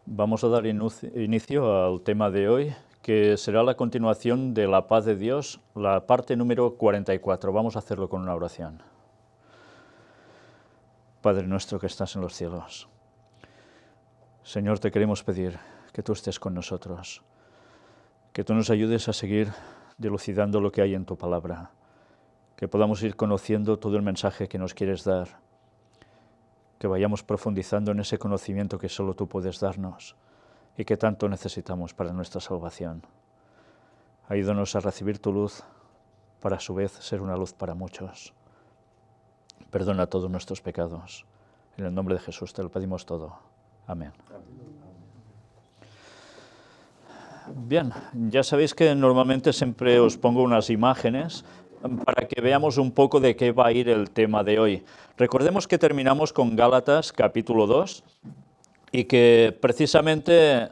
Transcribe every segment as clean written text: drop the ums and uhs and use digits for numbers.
Vamos a dar inicio al tema de hoy, que será la continuación de la paz de Dios, la parte número 44. Vamos a hacerlo con una oración. Padre nuestro que estás en los cielos, Señor, te queremos pedir que tú estés con nosotros, que tú nos ayudes a seguir dilucidando lo que hay en tu palabra, que podamos ir conociendo todo el mensaje que nos quieres dar, que vayamos profundizando en ese conocimiento que solo tú puedes darnos y que tanto necesitamos para nuestra salvación. Ayúdanos a recibir tu luz para a su vez ser una luz para muchos. Perdona todos nuestros pecados. En el nombre de Jesús te lo pedimos todo. Amén. Bien, ya sabéis que normalmente siempre os pongo unas imágenes para que veamos un poco de qué va a ir el tema de hoy. Recordemos que terminamos con Gálatas capítulo 2 y que precisamente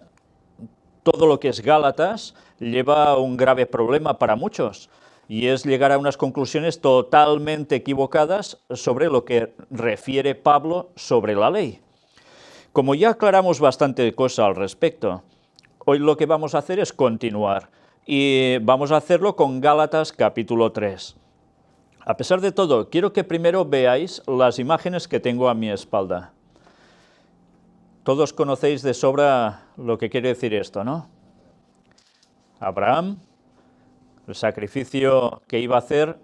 todo lo que es Gálatas lleva un grave problema para muchos y es llegar a unas conclusiones totalmente equivocadas sobre lo que refiere Pablo sobre la ley. Como ya aclaramos bastante cosa al respecto, hoy lo que vamos a hacer es continuar y vamos a hacerlo con Gálatas capítulo 3. A pesar de todo, quiero que primero veáis las imágenes que tengo a mi espalda. Todos conocéis de sobra lo que quiere decir esto, ¿no? Abraham, el sacrificio que iba a hacer,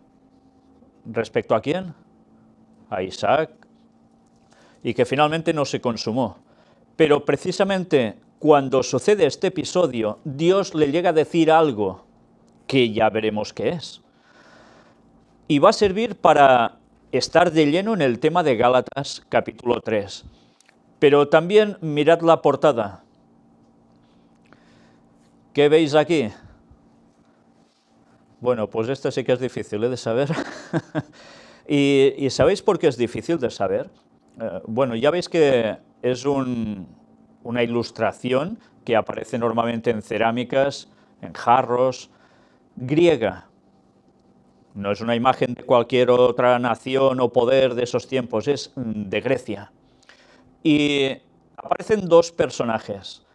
¿respecto a quién? A Isaac, y que finalmente no se consumó. Pero precisamente cuando sucede este episodio, Dios le llega a decir algo que ya veremos qué es. Y va a servir para estar de lleno en el tema de Gálatas capítulo 3. Pero también mirad la portada. ¿Qué veis aquí? Bueno, pues esto sí que es difícil de saber. ¿Y sabéis por qué es difícil de saber? Bueno, ya veis que es una ilustración que aparece normalmente en cerámicas, en jarros, griega. No es una imagen de cualquier otra nación o poder de esos tiempos, es de Grecia. Y aparecen dos personajes.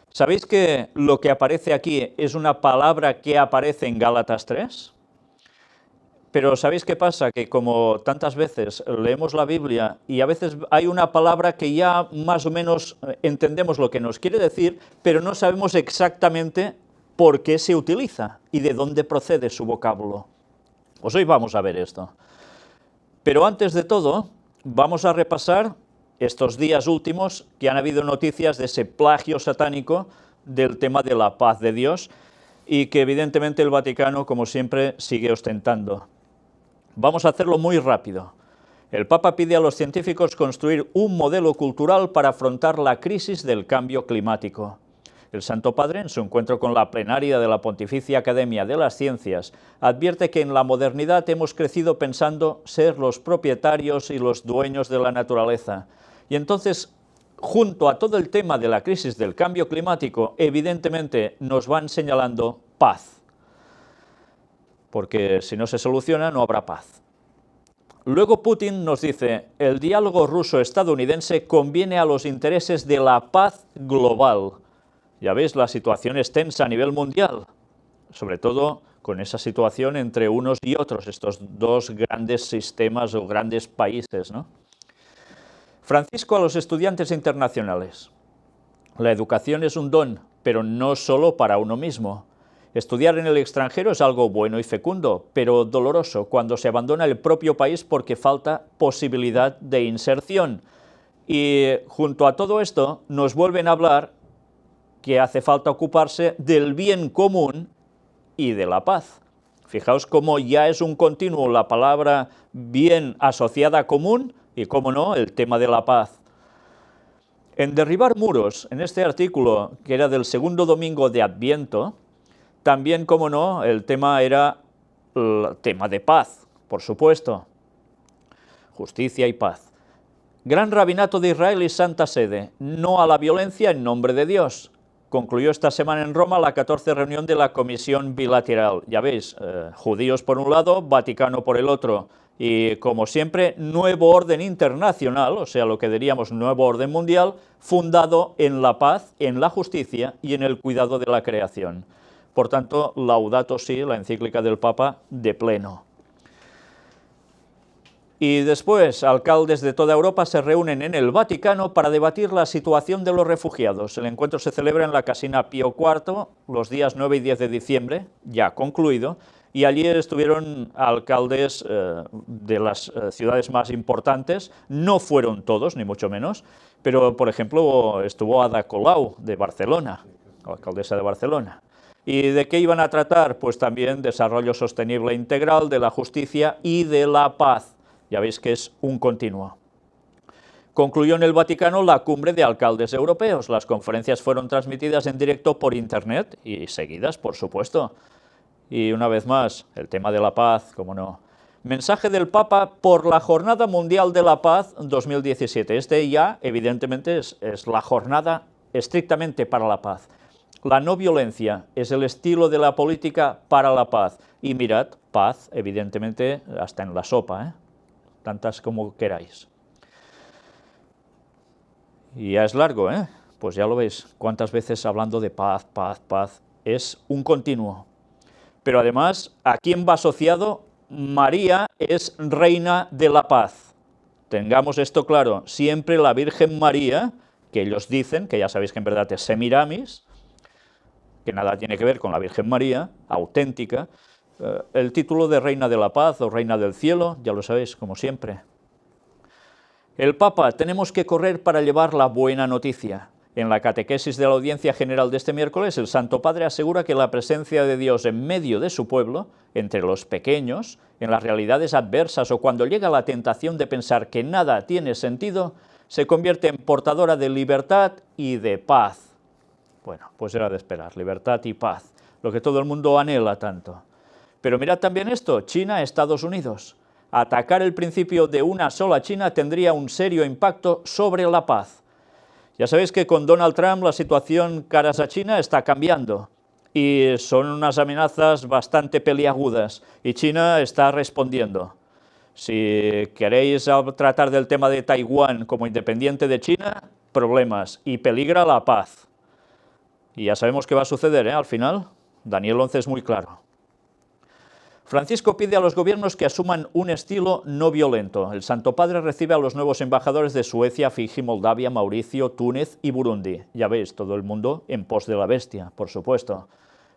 ¿Sabéis que lo que aparece aquí es una palabra que aparece en Gálatas 3? Pero ¿sabéis qué pasa? Que como tantas veces leemos la Biblia y a veces hay una palabra que ya más o menos entendemos lo que nos quiere decir, pero no sabemos exactamente por qué se utiliza y de dónde procede su vocábulo. Pues hoy vamos a ver esto. Pero antes de todo, vamos a repasar estos días últimos que han habido noticias de ese plagio satánico del tema de la paz de Dios y que evidentemente el Vaticano, como siempre, sigue ostentando. Vamos a hacerlo muy rápido. El Papa pide a los científicos construir un modelo cultural para afrontar la crisis del cambio climático. El Santo Padre, en su encuentro con la plenaria de la Pontificia Academia de las Ciencias, advierte que en la modernidad hemos crecido pensando ser los propietarios y los dueños de la naturaleza. Y entonces, junto a todo el tema de la crisis del cambio climático, evidentemente nos van señalando paz. Porque si no se soluciona, no habrá paz. Luego Putin nos dice, el diálogo ruso-estadounidense conviene a los intereses de la paz global. Ya veis, la situación es tensa a nivel mundial, sobre todo con esa situación entre unos y otros, estos dos grandes sistemas o grandes países, ¿no? Francisco a los estudiantes internacionales. La educación es un don, pero no solo para uno mismo. Estudiar en el extranjero es algo bueno y fecundo, pero doloroso cuando se abandona el propio país porque falta posibilidad de inserción. Y junto a todo esto nos vuelven a hablar que hace falta ocuparse del bien común y de la paz. Fijaos cómo ya es un continuo la palabra bien asociada a común y, cómo no, el tema de la paz. En Derribar muros, en este artículo, que era del segundo domingo de Adviento, también, cómo no, el tema era el tema de paz, por supuesto. Justicia y paz. Gran Rabinato de Israel y Santa Sede, no a la violencia en nombre de Dios. concluyó esta semana en Roma la 14ª reunión de la Comisión Bilateral. Ya veis, judíos por un lado, Vaticano por el otro, y como siempre, nuevo orden internacional, o sea, lo que diríamos nuevo orden mundial, fundado en la paz, en la justicia y en el cuidado de la creación. Por tanto, Laudato Si, la encíclica del Papa, de pleno. Y después, alcaldes de toda Europa se reúnen en el Vaticano para debatir la situación de los refugiados. El encuentro se celebra en la Casina Pío IV los días 9 y 10 de diciembre, ya concluido, y allí estuvieron alcaldes de las ciudades más importantes. No fueron todos, ni mucho menos, pero, por ejemplo, estuvo Ada Colau, de Barcelona, alcaldesa de Barcelona. ¿Y de qué iban a tratar? Pues también desarrollo sostenible integral, de la justicia y de la paz. Ya veis que es un continuo. Concluyó en el Vaticano la cumbre de alcaldes europeos. Las conferencias fueron transmitidas en directo por internet y seguidas, por supuesto. Y una vez más, el tema de la paz, cómo no. Mensaje del Papa por la Jornada Mundial de la Paz 2017. Este ya, evidentemente, es la jornada estrictamente para la paz. La no violencia es el estilo de la política para la paz. Y mirad, paz, evidentemente, hasta en la sopa, ¿eh? Tantas como queráis. Y ya es largo, ¿eh? Pues ya lo veis, cuántas veces hablando de paz, paz, paz, es un continuo. Pero además, ¿a quién va asociado? María es reina de la paz. Tengamos esto claro, siempre la Virgen María, que ellos dicen, que ya sabéis que en verdad es Semiramis, que nada tiene que ver con la Virgen María, auténtica, el título de Reina de la Paz o Reina del Cielo, ya lo sabéis, como siempre. El Papa, tenemos que correr para llevar la buena noticia. En la catequesis de la audiencia general de este miércoles, el Santo Padre asegura que la presencia de Dios en medio de su pueblo, entre los pequeños, en las realidades adversas o cuando llega la tentación de pensar que nada tiene sentido, se convierte en portadora de libertad y de paz. Bueno, pues era de esperar, libertad y paz, lo que todo el mundo anhela tanto. Pero mirad también esto, China, Estados Unidos. Atacar el principio de una sola China tendría un serio impacto sobre la paz. Ya sabéis que con Donald Trump la situación caras a China está cambiando y son unas amenazas bastante peliagudas y China está respondiendo. Si queréis tratar del tema de Taiwán como independiente de China, problemas y peligra la paz. Y ya sabemos qué va a suceder, ¿eh? Al final, Daniel 11 es muy claro. Francisco pide a los gobiernos que asuman un estilo no violento. El Santo Padre recibe a los nuevos embajadores de Suecia, Fiji, Moldavia, Mauricio, Túnez y Burundi. Ya veis, todo el mundo en pos de la bestia, por supuesto.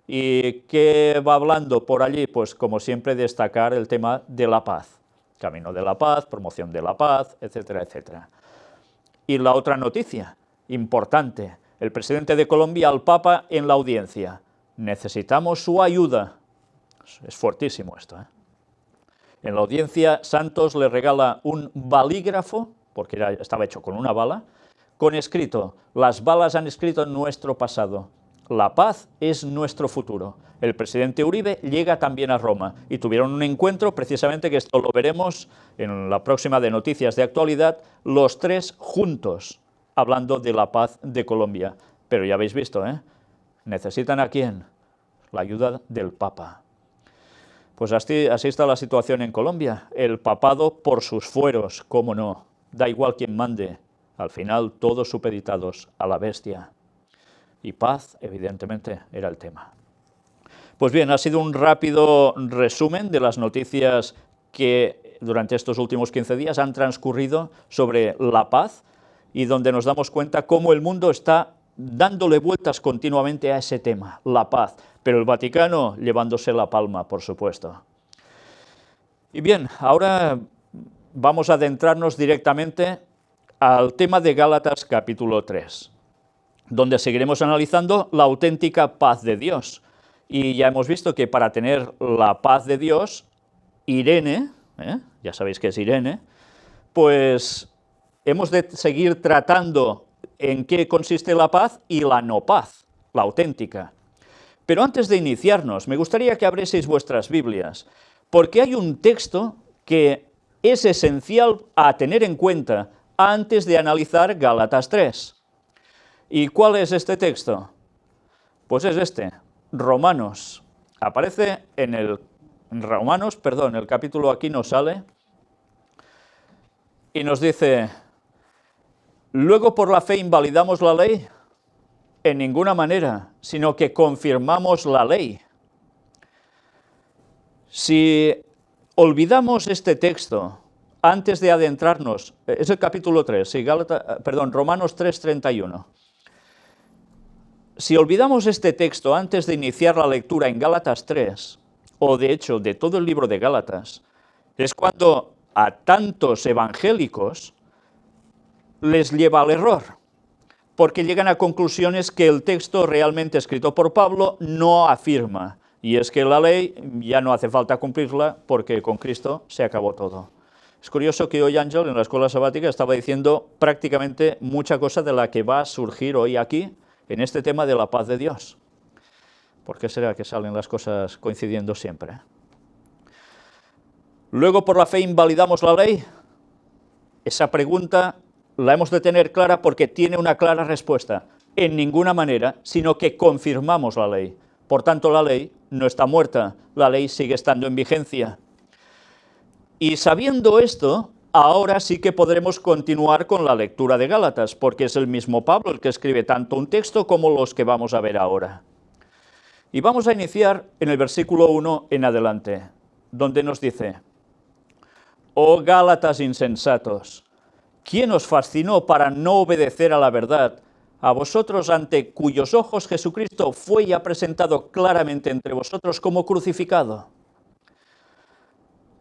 ¿Y qué va hablando por allí? Pues como siempre destacar el tema de la paz. Camino de la paz, promoción de la paz, etcétera, etcétera. Y la otra noticia, importante, el presidente de Colombia al Papa en la audiencia. Necesitamos su ayuda. Es fuertísimo esto, ¿eh? En la audiencia, Santos le regala un balígrafo, porque estaba hecho con una bala, con escrito: las balas han escrito nuestro pasado, la paz es nuestro futuro. El presidente Uribe llega también a Roma y tuvieron un encuentro, precisamente que esto lo veremos en la próxima de Noticias de Actualidad, los tres juntos, hablando de la paz de Colombia. Pero ya habéis visto, ¿eh? ¿Necesitan a quién? La ayuda del Papa. Pues así está la situación en Colombia. El papado por sus fueros, cómo no. Da igual quién mande. Al final todos supeditados a la bestia. Y paz, evidentemente, era el tema. Pues bien, ha sido un rápido resumen de las noticias que durante estos últimos 15 días han transcurrido sobre la paz y donde nos damos cuenta cómo el mundo está dándole vueltas continuamente a ese tema, la paz, pero el Vaticano llevándose la palma, por supuesto. Y bien, ahora vamos a adentrarnos directamente al tema de Gálatas capítulo 3, donde seguiremos analizando la auténtica paz de Dios. Y ya hemos visto que para tener la paz de Dios, Irene, ya sabéis que es Irene, pues hemos de seguir tratando en qué consiste la paz y la no paz, la auténtica. Pero antes de iniciarnos, me gustaría que abrieseis vuestras Biblias, porque hay un texto que es esencial a tener en cuenta antes de analizar Gálatas 3. ¿Y cuál es este texto? Pues es este, Romanos. Aparece en Romanos, perdón, el capítulo aquí no sale, y nos dice, luego por la fe invalidamos la ley, en ninguna manera, sino que confirmamos la ley. Si olvidamos este texto antes de adentrarnos, es el capítulo 3, sí, Romanos 3:31. Si olvidamos este texto antes de iniciar la lectura en Gálatas 3, o de hecho de todo el libro de Gálatas, es cuando a tantos evangélicos les lleva al error, porque llegan a conclusiones que el texto realmente escrito por Pablo no afirma, y es que la ley ya no hace falta cumplirla porque con Cristo se acabó todo. Es curioso que hoy Ángel en la escuela sabática estaba diciendo prácticamente mucha cosa de la que va a surgir hoy aquí, en este tema de la paz de Dios. ¿Por qué será que salen las cosas coincidiendo siempre? Luego, por la fe invalidamos la ley. Esa pregunta la hemos de tener clara porque tiene una clara respuesta. En ninguna manera, sino que confirmamos la ley. Por tanto, la ley no está muerta, la ley sigue estando en vigencia. Y sabiendo esto, ahora sí que podremos continuar con la lectura de Gálatas, porque es el mismo Pablo el que escribe tanto un texto como los que vamos a ver ahora. Y vamos a iniciar en el versículo 1 en adelante, donde nos dice, «Oh Gálatas insensatos, ¿quién os fascinó para no obedecer a la verdad? A vosotros ante cuyos ojos Jesucristo fue ya presentado claramente entre vosotros como crucificado».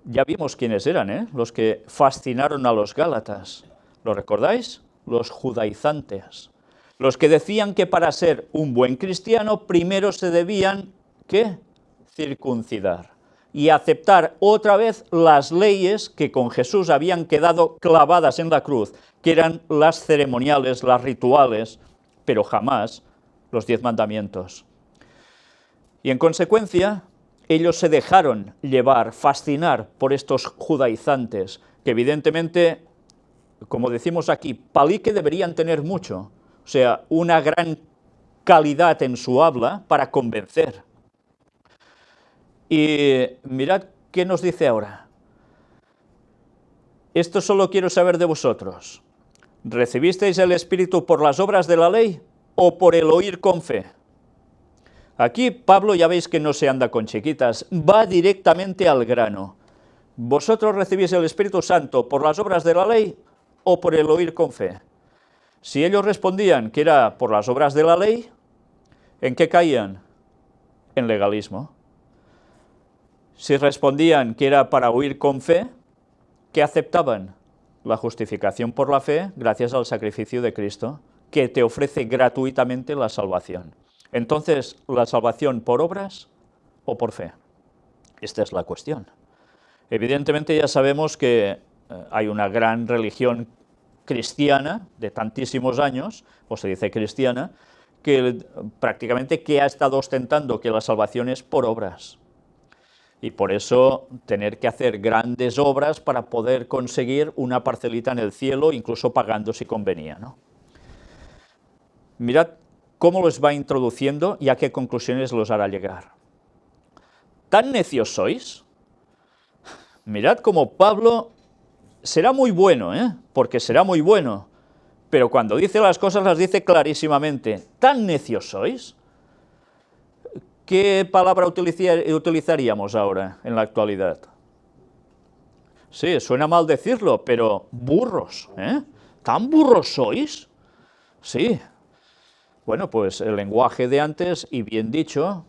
Ya vimos quiénes eran, los que fascinaron a los Gálatas. ¿Lo recordáis? Los judaizantes. Los que decían que para ser un buen cristiano primero se debían, ¿qué? Circuncidar. Y aceptar otra vez las leyes que con Jesús habían quedado clavadas en la cruz, que eran las ceremoniales, las rituales, pero jamás los 10 mandamientos. Y en consecuencia, ellos se dejaron llevar, fascinar por estos judaizantes, que evidentemente, como decimos aquí, palique deberían tener mucho, o sea, una gran calidad en su habla para convencer. Y mirad qué nos dice ahora. Esto solo quiero saber de vosotros. ¿Recibisteis el Espíritu por las obras de la ley o por el oír con fe? Aquí Pablo ya veis que no se anda con chiquitas, va directamente al grano. ¿Vosotros recibís el Espíritu Santo por las obras de la ley o por el oír con fe? Si ellos respondían que era por las obras de la ley, ¿en qué caían? En legalismo. Si respondían que era para oír con fe, ¿qué aceptaban? La justificación por la fe gracias al sacrificio de Cristo, que te ofrece gratuitamente la salvación. Entonces, ¿la salvación por obras o por fe? Esta es la cuestión. Evidentemente ya sabemos que hay una gran religión cristiana de tantísimos años, o se dice cristiana, que prácticamente que ha estado ostentando que la salvación es por obras. Y por eso tener que hacer grandes obras para poder conseguir una parcelita en el cielo, incluso pagando si convenía, ¿no? Mirad cómo los va introduciendo y a qué conclusiones los hará llegar. ¿Tan necios sois? Mirad cómo Pablo será muy bueno, porque será muy bueno, pero cuando dice las cosas las dice clarísimamente. ¿Tan necios sois? ¿Qué palabra utilizaríamos ahora en la actualidad? Sí, suena mal decirlo, pero burros, ¿tan burros sois? Sí. Bueno, pues el lenguaje de antes, y bien dicho,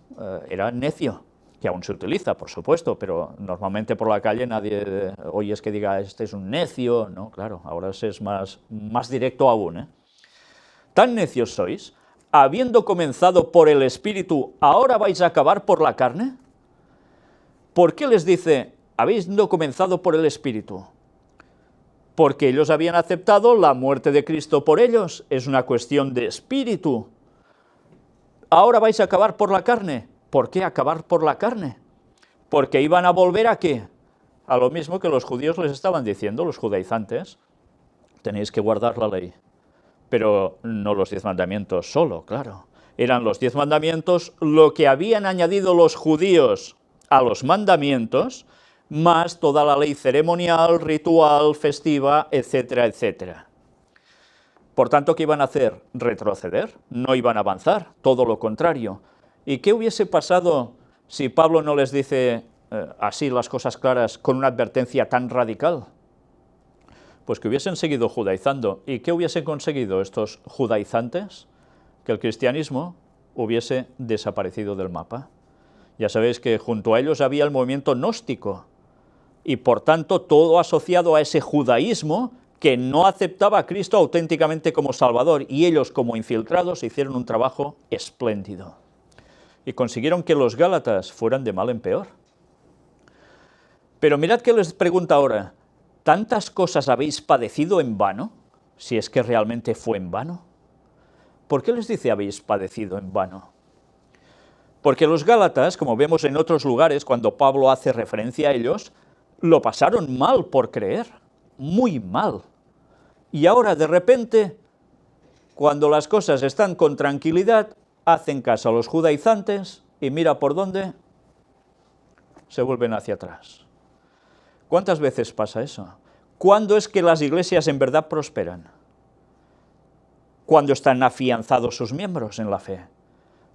era necio, que aún se utiliza, por supuesto, pero normalmente por la calle nadie oyes que diga, este es un necio, no, claro, ahora es más directo aún, ¿Tan necios sois? Habiendo comenzado por el Espíritu, ¿ahora vais a acabar por la carne? ¿Por qué les dice, habiendo comenzado por el Espíritu? Porque ellos habían aceptado la muerte de Cristo por ellos, es una cuestión de espíritu. ¿Ahora vais a acabar por la carne? ¿Por qué acabar por la carne? Porque iban a volver ¿a qué? A lo mismo que los judíos les estaban diciendo, los judaizantes, tenéis que guardar la ley, pero no los 10 mandamientos solo, claro. Eran los 10 mandamientos, lo que habían añadido los judíos a los mandamientos, más toda la ley ceremonial, ritual, festiva, etcétera, etcétera. Por tanto, ¿qué iban a hacer? Retroceder, no iban a avanzar, todo lo contrario. ¿Y qué hubiese pasado si Pablo no les dice así las cosas claras con una advertencia tan radical? Pues que hubiesen seguido judaizando. ¿Y qué hubiesen conseguido estos judaizantes? Que el cristianismo hubiese desaparecido del mapa. Ya sabéis que junto a ellos había el movimiento gnóstico, y por tanto todo asociado a ese judaísmo que no aceptaba a Cristo auténticamente como Salvador, y ellos como infiltrados hicieron un trabajo espléndido. Y consiguieron que los gálatas fueran de mal en peor. Pero mirad que les pregunta ahora, ¿tantas cosas habéis padecido en vano? Si es que realmente fue en vano. ¿Por qué les dice habéis padecido en vano? Porque los gálatas, como vemos en otros lugares, cuando Pablo hace referencia a ellos, lo pasaron mal por creer, muy mal. Y ahora, de repente, cuando las cosas están con tranquilidad, hacen caso a los judaizantes y mira por dónde se vuelven hacia atrás. ¿Cuántas veces pasa eso? ¿Cuándo es que las iglesias en verdad prosperan? Cuando están afianzados sus miembros en la fe.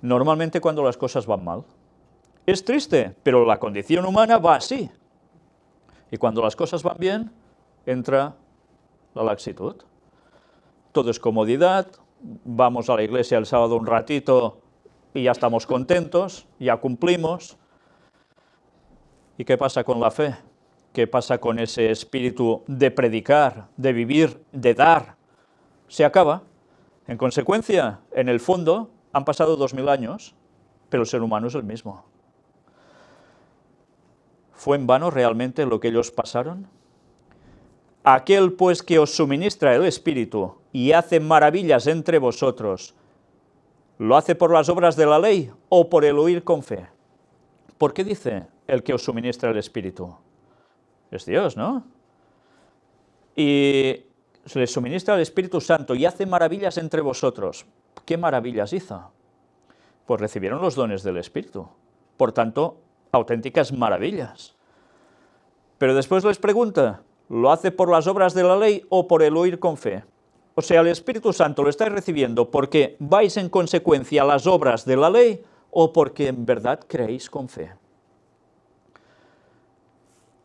Normalmente cuando las cosas van mal. Es triste, pero la condición humana va así. Y cuando las cosas van bien, entra la laxitud. Todo es comodidad, vamos a la iglesia el sábado un ratito y ya estamos contentos, ya cumplimos. ¿Y qué pasa con la fe? ¿Qué pasa con ese espíritu de predicar, de vivir, de dar? Se acaba. En consecuencia, en el fondo, han pasado 2000 años, pero el ser humano es el mismo. ¿Fue en vano realmente lo que ellos pasaron? Aquel pues que os suministra el Espíritu y hace maravillas entre vosotros, ¿lo hace por las obras de la ley o por el oír con fe? ¿Por qué dice el que os suministra el Espíritu? Es Dios, ¿no? Y se les suministra el Espíritu Santo y hace maravillas entre vosotros. ¿Qué maravillas hizo? Pues recibieron los dones del Espíritu. Por tanto, auténticas maravillas. Pero después les pregunta, ¿lo hace por las obras de la ley o por el oír con fe? O sea, el Espíritu Santo lo estáis recibiendo porque vais en consecuencia a las obras de la ley o porque en verdad creéis con fe.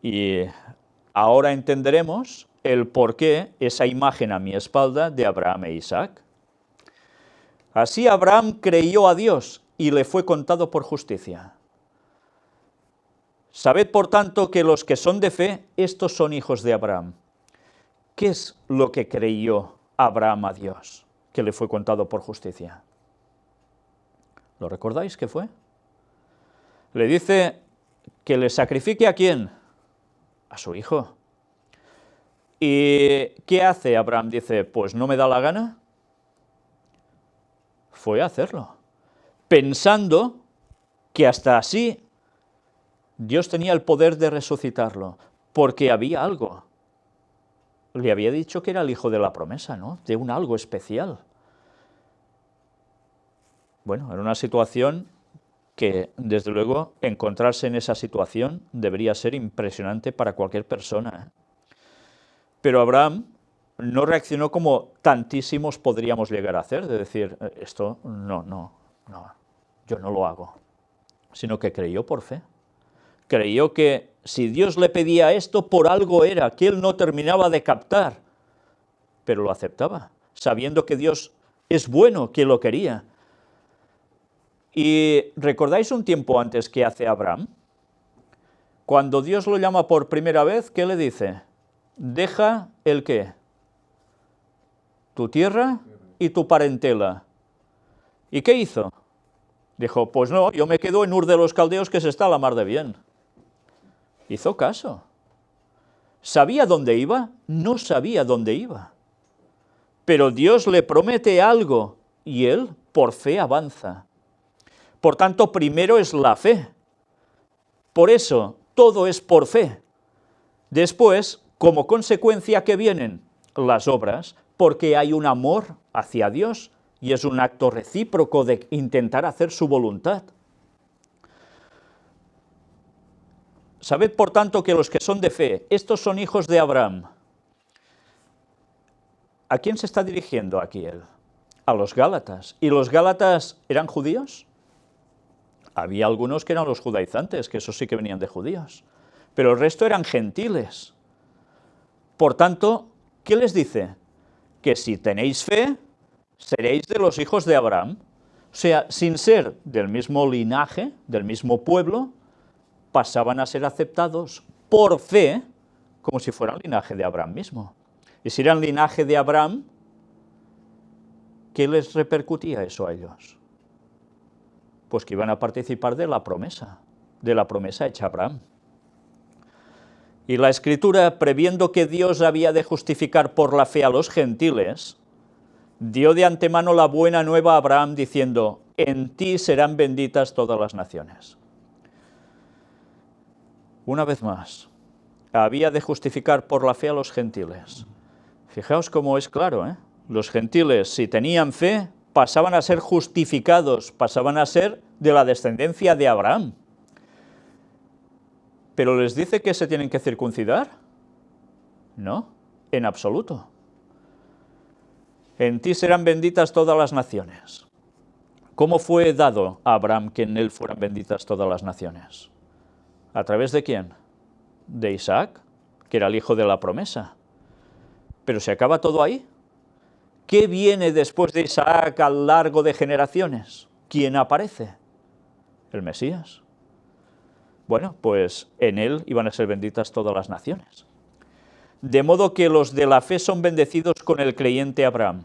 Y ahora entenderemos el por qué esa imagen a mi espalda de Abraham e Isaac. Así Abraham creyó a Dios y le fue contado por justicia. Sabed, por tanto, que los que son de fe, estos son hijos de Abraham. ¿Qué es lo que creyó Abraham a Dios, que le fue contado por justicia? ¿Lo recordáis qué fue? Le dice que le sacrifique ¿a quién? A su hijo. ¿Y qué hace Abraham? Dice, pues no me da la gana. Fue a hacerlo, pensando que hasta así Dios tenía el poder de resucitarlo, porque había algo. Le había dicho que era el hijo de la promesa, ¿no? De un algo especial. Bueno, era una situación que, desde luego, encontrarse en esa situación debería ser impresionante para cualquier persona, ¿eh? Pero Abraham no reaccionó como tantísimos podríamos llegar a hacer, de decir, esto no, yo no lo hago, sino que creyó por fe. Creyó que si Dios le pedía esto, por algo era, que él no terminaba de captar, pero lo aceptaba, sabiendo que Dios es bueno, que lo quería. ¿Y recordáis un tiempo antes que hace Abraham? Cuando Dios lo llama por primera vez, ¿qué le dice? Deja el ¿qué? Tu tierra y tu parentela. ¿Y qué hizo? Dijo, pues no, yo me quedo en Ur de los Caldeos, que se está a la mar de bien. Hizo caso. ¿Sabía dónde iba? No sabía dónde iba. Pero Dios le promete algo y él por fe avanza. Por tanto, primero es la fe. Por eso, todo es por fe. Después, como consecuencia, ¿qué vienen? Las obras, porque hay un amor hacia Dios y es un acto recíproco de intentar hacer su voluntad. Sabed, por tanto, que los que son de fe, estos son hijos de Abraham. ¿A quién se está dirigiendo aquí él? A los Gálatas. ¿Y los Gálatas eran judíos? Había algunos que eran los judaizantes, que esos sí que venían de judíos, pero el resto eran gentiles. Por tanto, ¿qué les dice? Que si tenéis fe, seréis de los hijos de Abraham. O sea, sin ser del mismo linaje, del mismo pueblo, pasaban a ser aceptados por fe, como si fueran linaje de Abraham mismo. Y si eran linaje de Abraham, ¿qué les repercutía eso a ellos? Pues que iban a participar de la promesa hecha a Abraham. Y la Escritura, previendo que Dios había de justificar por la fe a los gentiles, dio de antemano la buena nueva a Abraham, diciendo, en ti serán benditas todas las naciones. Una vez más, había de justificar por la fe a los gentiles. Fijaos cómo es claro, ¿eh? Los gentiles, si tenían fe, pasaban a ser justificados, pasaban a ser de la descendencia de Abraham. ¿Pero les dice que se tienen que circuncidar? No, en absoluto. En ti serán benditas todas las naciones. ¿Cómo fue dado a Abraham que en él fueran benditas todas las naciones? ¿A través de quién? De Isaac, que era el hijo de la promesa. ¿Pero se acaba todo ahí? ¿Qué viene después de Isaac a lo largo de generaciones? ¿Quién aparece? El Mesías. Bueno, pues en él iban a ser benditas todas las naciones. De modo que los de la fe son bendecidos con el creyente Abraham.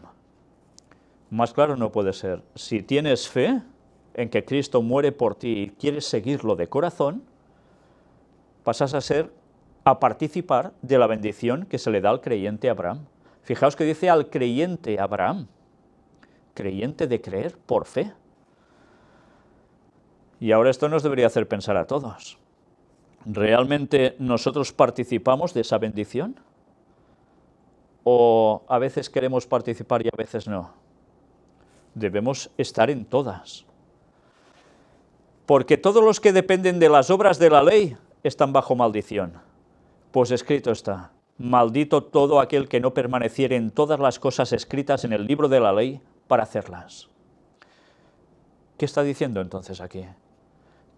Más claro no puede ser. Si tienes fe en que Cristo muere por ti y quieres seguirlo de corazón, pasas a participar de la bendición que se le da al creyente Abraham. Fijaos que dice al creyente Abraham, creyente de creer por fe. Y ahora esto nos debería hacer pensar a todos. ¿Realmente nosotros participamos de esa bendición? ¿O a veces queremos participar y a veces no? Debemos estar en todas. Porque todos los que dependen de las obras de la ley están bajo maldición. Pues escrito está, maldito todo aquel que no permaneciere en todas las cosas escritas en el libro de la ley para hacerlas. ¿Qué está diciendo entonces aquí?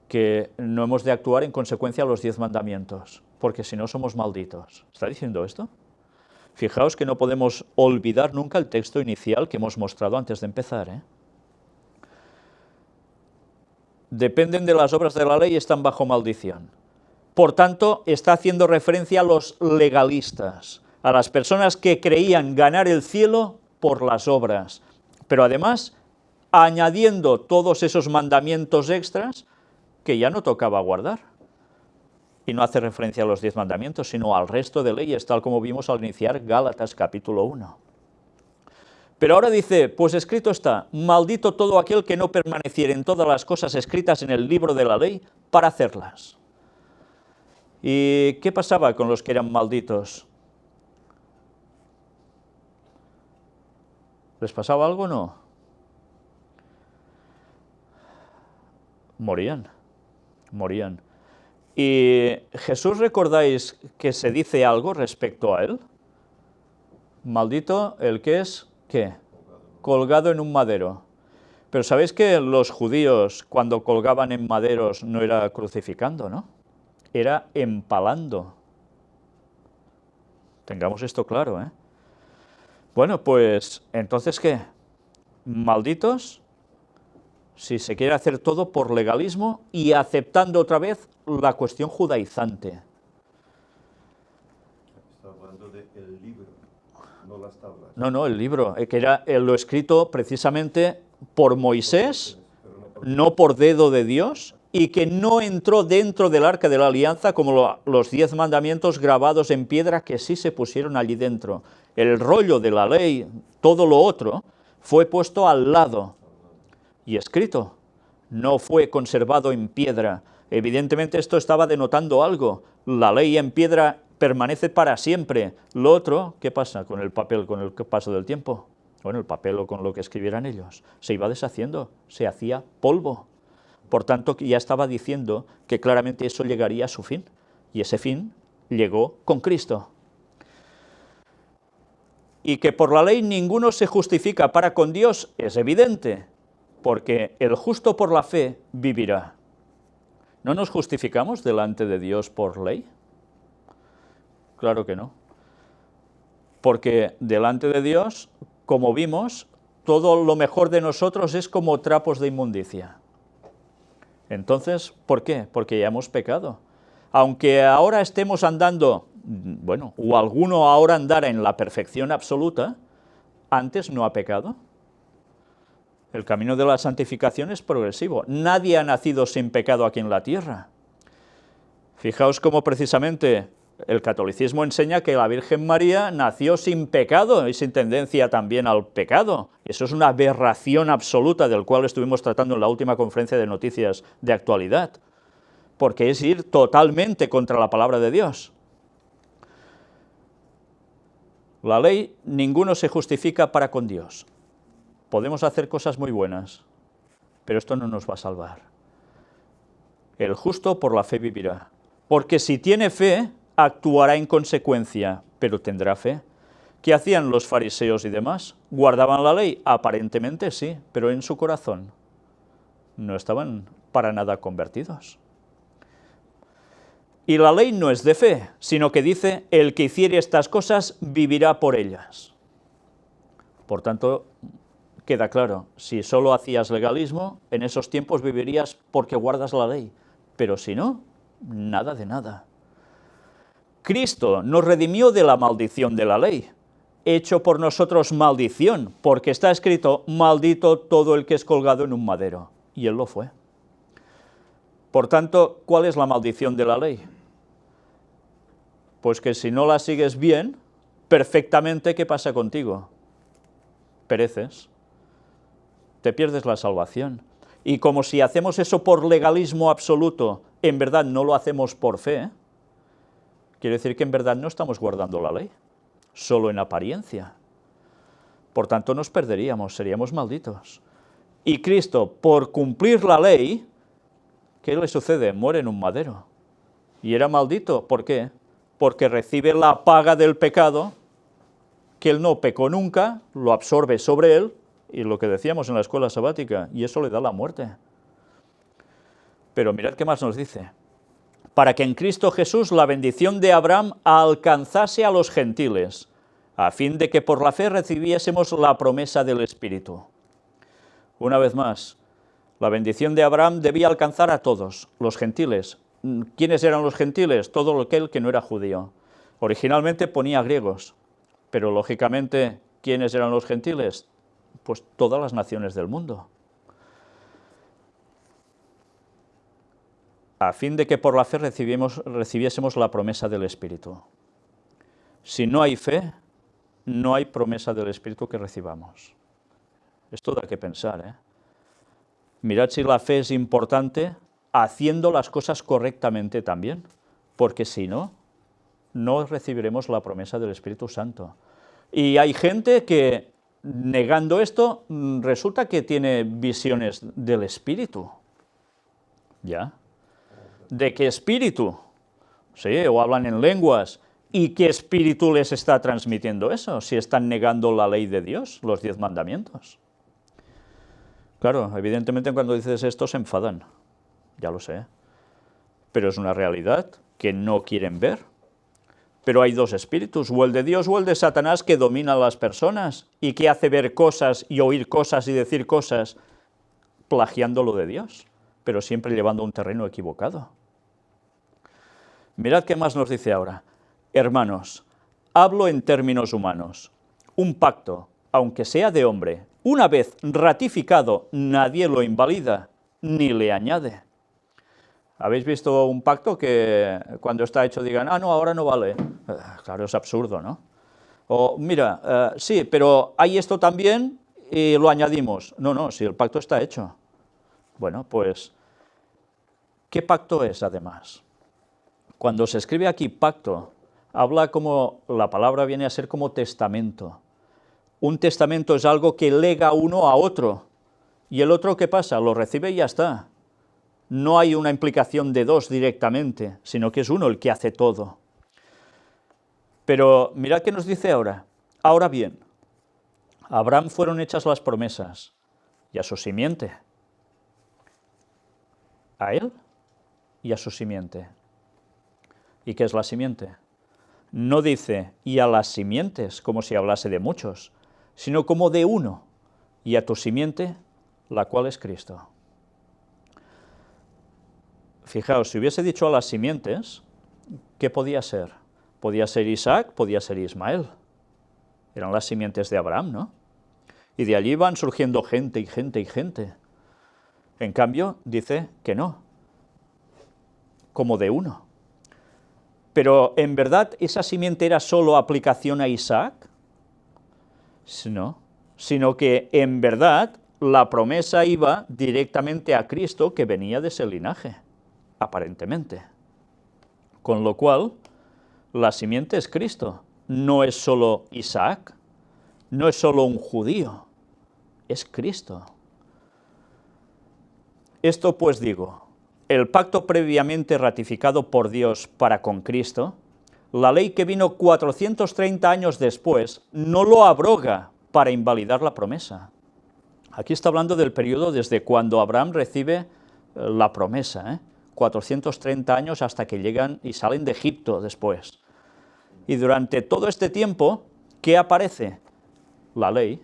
Que no hemos de actuar en consecuencia a los 10 mandamientos, porque si no somos malditos. ¿Está diciendo esto? Fijaos que no podemos olvidar nunca el texto inicial que hemos mostrado antes de empezar, ¿eh? Dependen de las obras de la ley y están bajo maldición. Por tanto, está haciendo referencia a los legalistas, a las personas que creían ganar el cielo por las obras, pero además añadiendo todos esos mandamientos extras que ya no tocaba guardar. Y no hace referencia a los 10 mandamientos, sino al resto de leyes, tal como vimos al iniciar Gálatas capítulo 1. Pero ahora dice, pues escrito está, maldito todo aquel que no permaneciere en todas las cosas escritas en el libro de la ley para hacerlas. ¿Y qué pasaba con los que eran malditos? ¿Les pasaba algo o no? Morían. ¿Y Jesús recordáis que se dice algo respecto a él? Maldito el que es, ¿qué? Colgado en un madero. Pero sabéis que los judíos cuando colgaban en maderos no era crucificando, ¿no? Era empalando. Tengamos esto claro, ¿eh? Bueno, pues, ¿entonces qué? ¿Malditos? Si se quiere hacer todo por legalismo y aceptando otra vez la cuestión judaizante. Está hablando del libro, no las tablas. No, el libro, que era lo escrito precisamente por Moisés, no por dedo de Dios, y que no entró dentro del arca de la alianza como los 10 mandamientos grabados en piedra que sí se pusieron allí dentro. El rollo de la ley, todo lo otro, fue puesto al lado y escrito. No fue conservado en piedra. Evidentemente esto estaba denotando algo. La ley en piedra permanece para siempre. Lo otro, ¿qué pasa con el papel con el paso del tiempo? bueno, el papel o con lo que escribieran ellos, se iba deshaciendo, se hacía polvo. Por tanto, ya estaba diciendo que claramente eso llegaría a su fin, y ese fin llegó con Cristo. Y que por la ley ninguno se justifica para con Dios es evidente, porque el justo por la fe vivirá. ¿No nos justificamos delante de Dios por ley? Claro que no. Porque delante de Dios, como vimos, todo lo mejor de nosotros es como trapos de inmundicia. Entonces, ¿por qué? Porque ya hemos pecado. Aunque ahora estemos andando, bueno, o alguno ahora andara en la perfección absoluta, antes no ha pecado. El camino de la santificación es progresivo. Nadie ha nacido sin pecado aquí en la tierra. Fijaos cómo precisamente el catolicismo enseña que la Virgen María nació sin pecado y sin tendencia también al pecado. Eso es una aberración absoluta, del cual estuvimos tratando en la última conferencia de noticias de actualidad, porque es ir totalmente contra la palabra de Dios. La ley, ninguno se justifica para con Dios. Podemos hacer cosas muy buenas, pero esto no nos va a salvar. El justo por la fe vivirá, porque si tiene fe, actuará en consecuencia, pero tendrá fe. ¿Qué hacían los fariseos y demás? ¿Guardaban la ley? Aparentemente sí, pero en su corazón no estaban para nada convertidos. Y la ley no es de fe, sino que dice, el que hiciere estas cosas vivirá por ellas. Por tanto, queda claro, si solo hacías legalismo, en esos tiempos vivirías porque guardas la ley, pero si no, nada de nada. Cristo nos redimió de la maldición de la ley, hecho por nosotros maldición, porque está escrito, maldito todo el que es colgado en un madero, y él lo fue. Por tanto, ¿cuál es la maldición de la ley? Pues que si no la sigues bien, perfectamente, ¿qué pasa contigo? Pereces, te pierdes la salvación. Y como si hacemos eso por legalismo absoluto, en verdad no lo hacemos por fe, quiere decir que en verdad no estamos guardando la ley, solo en apariencia. Por tanto, nos perderíamos, seríamos malditos. Y Cristo, por cumplir la ley, ¿qué le sucede? Muere en un madero. Y era maldito, ¿por qué? Porque recibe la paga del pecado, que él no pecó nunca, lo absorbe sobre él, y lo que decíamos en la escuela sabática, y eso le da la muerte. Pero mirad qué más nos dice. Para que en Cristo Jesús la bendición de Abraham alcanzase a los gentiles, a fin de que por la fe recibiésemos la promesa del Espíritu. Una vez más, la bendición de Abraham debía alcanzar a todos, los gentiles. ¿Quiénes eran los gentiles? Todo aquel que no era judío. Originalmente ponía griegos, pero lógicamente, ¿quiénes eran los gentiles? Pues todas las naciones del mundo. A fin de que por la fe recibiésemos la promesa del Espíritu. Si no hay fe, no hay promesa del Espíritu que recibamos. Esto da que pensar, ¿eh? Mirad si la fe es importante haciendo las cosas correctamente también, porque si no, no recibiremos la promesa del Espíritu Santo. Y hay gente que, negando esto, resulta que tiene visiones del Espíritu. ¿Ya? ¿De qué espíritu? Sí, o hablan en lenguas. ¿Y qué espíritu les está transmitiendo eso? Si están negando la ley de Dios, los 10 mandamientos. Claro, evidentemente cuando dices esto se enfadan. Ya lo sé. Pero es una realidad que no quieren ver. Pero hay 2 espíritus, o el de Dios o el de Satanás, que domina a las personas y que hace ver cosas y oír cosas y decir cosas plagiando lo de Dios, pero siempre llevando a un terreno equivocado. Mirad qué más nos dice ahora. Hermanos, hablo en términos humanos. Un pacto, aunque sea de hombre, una vez ratificado, nadie lo invalida, ni le añade. ¿Habéis visto un pacto que cuando está hecho digan, ah, no, ahora no vale? Claro, es absurdo, ¿no? O, mira, sí, pero hay esto también y lo añadimos. No, no, si el pacto está hecho. Bueno, pues, ¿qué pacto es además? Cuando se escribe aquí pacto, habla como, la palabra viene a ser como testamento. Un testamento es algo que lega uno a otro. ¿Y el otro qué pasa? Lo recibe y ya está. No hay una implicación de dos directamente, sino que es uno el que hace todo. Pero mirad qué nos dice ahora. Ahora bien, a Abraham fueron hechas las promesas, y a su simiente. A él y a su simiente. ¿Y qué es la simiente? No dice, y a las simientes, como si hablase de muchos, sino como de uno, y a tu simiente, la cual es Cristo. Fijaos, si hubiese dicho a las simientes, ¿qué podía ser? Podía ser Isaac, podía ser Ismael. Eran las simientes de Abraham, ¿no? Y de allí van surgiendo gente y gente y gente. En cambio, dice que no, como de uno. Pero, ¿en verdad esa simiente era solo aplicación a Isaac? No, sino que, en verdad, la promesa iba directamente a Cristo, que venía de ese linaje, aparentemente. Con lo cual, la simiente es Cristo, no es solo Isaac, no es solo un judío, es Cristo. Esto pues digo, el pacto previamente ratificado por Dios para con Cristo, la ley que vino 430 años después, no lo abroga para invalidar la promesa. Aquí está hablando del periodo desde cuando Abraham recibe la promesa, 430 años hasta que llegan y salen de Egipto después. Y durante todo este tiempo, ¿qué aparece? La ley.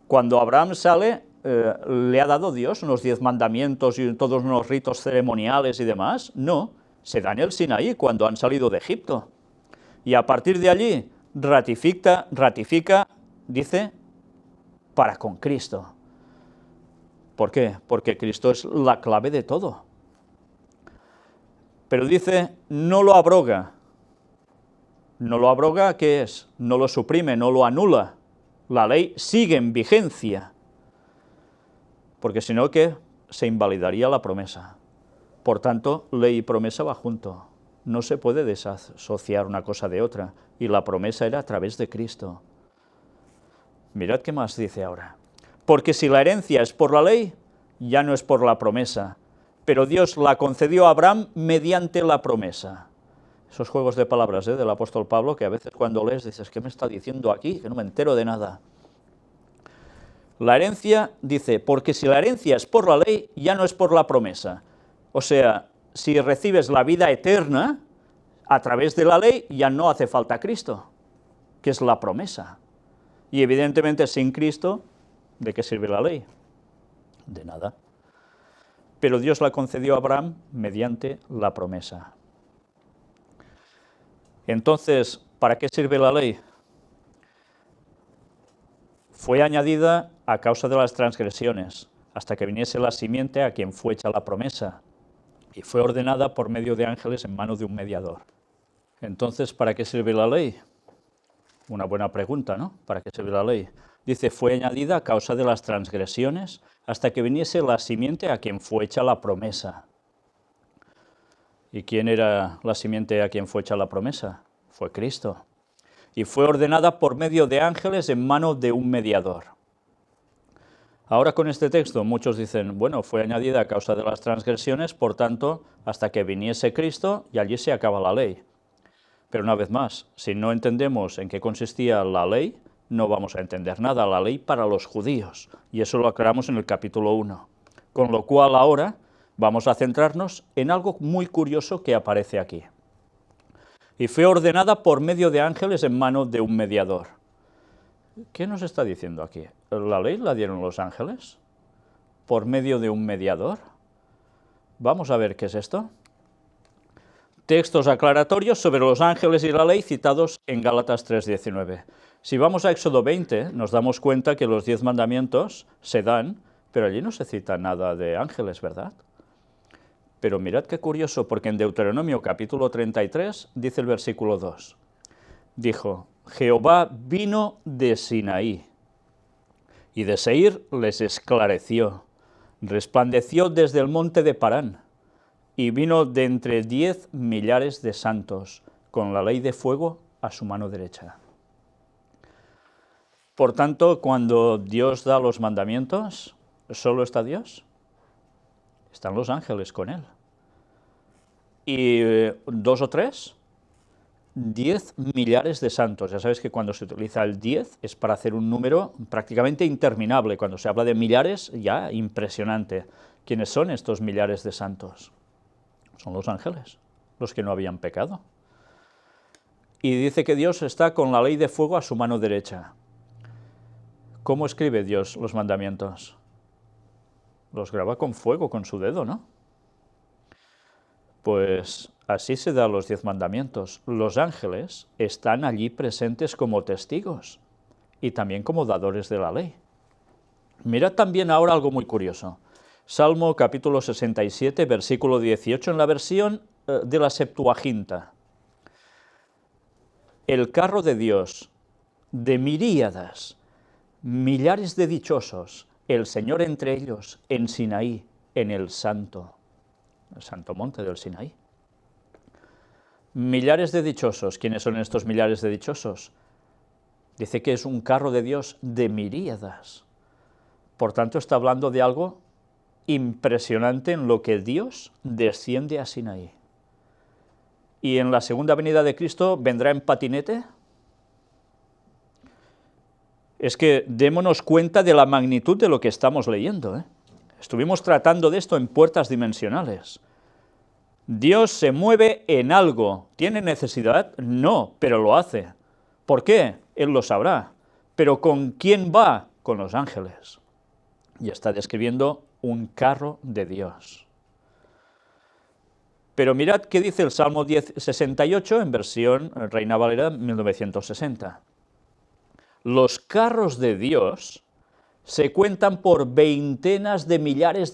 Cuando Abraham sale, ¿le ha dado Dios unos 10 mandamientos y todos unos ritos ceremoniales y demás? No, se da en el Sinaí cuando han salido de Egipto. Y a partir de allí ratifica, dice, para con Cristo. ¿Por qué? Porque Cristo es la clave de todo. Pero dice, no lo abroga. No lo abroga, ¿qué es? No lo suprime, no lo anula. La ley sigue en vigencia. Porque si no, ¿qué? Se invalidaría la promesa. Por tanto, ley y promesa va junto. No se puede desasociar una cosa de otra. Y la promesa era a través de Cristo. Mirad qué más dice ahora. Porque si la herencia es por la ley, ya no es por la promesa. Pero Dios la concedió a Abraham mediante la promesa. Esos juegos de palabras del apóstol Pablo, que a veces cuando lees dices, ¿qué me está diciendo aquí? Que no me entero de nada. La herencia, dice, porque si la herencia es por la ley, ya no es por la promesa. O sea, si recibes la vida eterna a través de la ley, ya no hace falta Cristo, que es la promesa. Y evidentemente sin Cristo, ¿de qué sirve la ley? De nada. Pero Dios la concedió a Abraham mediante la promesa. Entonces, ¿para qué sirve la ley? Fue añadida a causa de las transgresiones, hasta que viniese la simiente a quien fue hecha la promesa, y fue ordenada por medio de ángeles en manos de un mediador. Entonces, ¿para qué sirve la ley? Una buena pregunta, ¿no? ¿Para qué sirve la ley? Dice, fue añadida a causa de las transgresiones, hasta que viniese la simiente a quien fue hecha la promesa. ¿Y quién era la simiente a quien fue hecha la promesa? Fue Cristo. Y fue ordenada por medio de ángeles en manos de un mediador. Ahora con este texto muchos dicen, bueno, fue añadida a causa de las transgresiones, por tanto, hasta que viniese Cristo y allí se acaba la ley. Pero una vez más, si no entendemos en qué consistía la ley, no vamos a entender nada, la ley para los judíos. Y eso lo aclaramos en el capítulo 1. Con lo cual ahora vamos a centrarnos en algo muy curioso que aparece aquí. Y fue ordenada por medio de ángeles en manos de un mediador. ¿Qué nos está diciendo aquí? ¿La ley la dieron los ángeles? ¿Por medio de un mediador? Vamos a ver qué es esto. Textos aclaratorios sobre los ángeles y la ley citados en Gálatas 3:19. Si vamos a Éxodo 20, nos damos cuenta que los 10 mandamientos se dan, pero allí no se cita nada de ángeles, ¿verdad? Pero mirad qué curioso, porque en Deuteronomio capítulo 33 dice el versículo 2. Dijo, Jehová vino de Sinaí, y de Seir les esclareció, resplandeció desde el monte de Parán, y vino de entre 10 millares de santos, con la ley de fuego a su mano derecha. Por tanto, cuando Dios da los mandamientos, ¿solo está Dios? Están los ángeles con él. ¿Y 2 o 3? 10 millares de santos. Ya sabes que cuando se utiliza el 10 es para hacer un número prácticamente interminable. Cuando se habla de millares, ya impresionante. ¿Quiénes son estos millares de santos? Son los ángeles, los que no habían pecado. Y dice que Dios está con la ley de fuego a su mano derecha. ¿Cómo escribe Dios los mandamientos? Los graba con fuego, con su dedo, ¿no? Pues así se dan los 10 mandamientos. Los ángeles están allí presentes como testigos y también como dadores de la ley. Mirad también ahora algo muy curioso. Salmo capítulo 67, versículo 18, en la versión de la Septuaginta. El carro de Dios, de miríadas, millares de dichosos, el Señor entre ellos, en Sinaí, en el santo monte del Sinaí. Millares de dichosos. ¿Quiénes son estos millares de dichosos? Dice que es un carro de Dios de miríadas. Por tanto, está hablando de algo impresionante en lo que Dios desciende a Sinaí. ¿Y en la segunda venida de Cristo vendrá en patinete? Es que démonos cuenta de la magnitud de lo que estamos leyendo, ¿eh? Estuvimos tratando de esto en Puertas Dimensionales. Dios se mueve en algo. ¿Tiene necesidad? No, pero lo hace. ¿Por qué? Él lo sabrá. ¿Pero con quién va? Con los ángeles. Y está describiendo un carro de Dios. Pero mirad qué dice el Salmo 68 en versión Reina Valera 1960. Los carros de Dios se cuentan por veintenas de millares.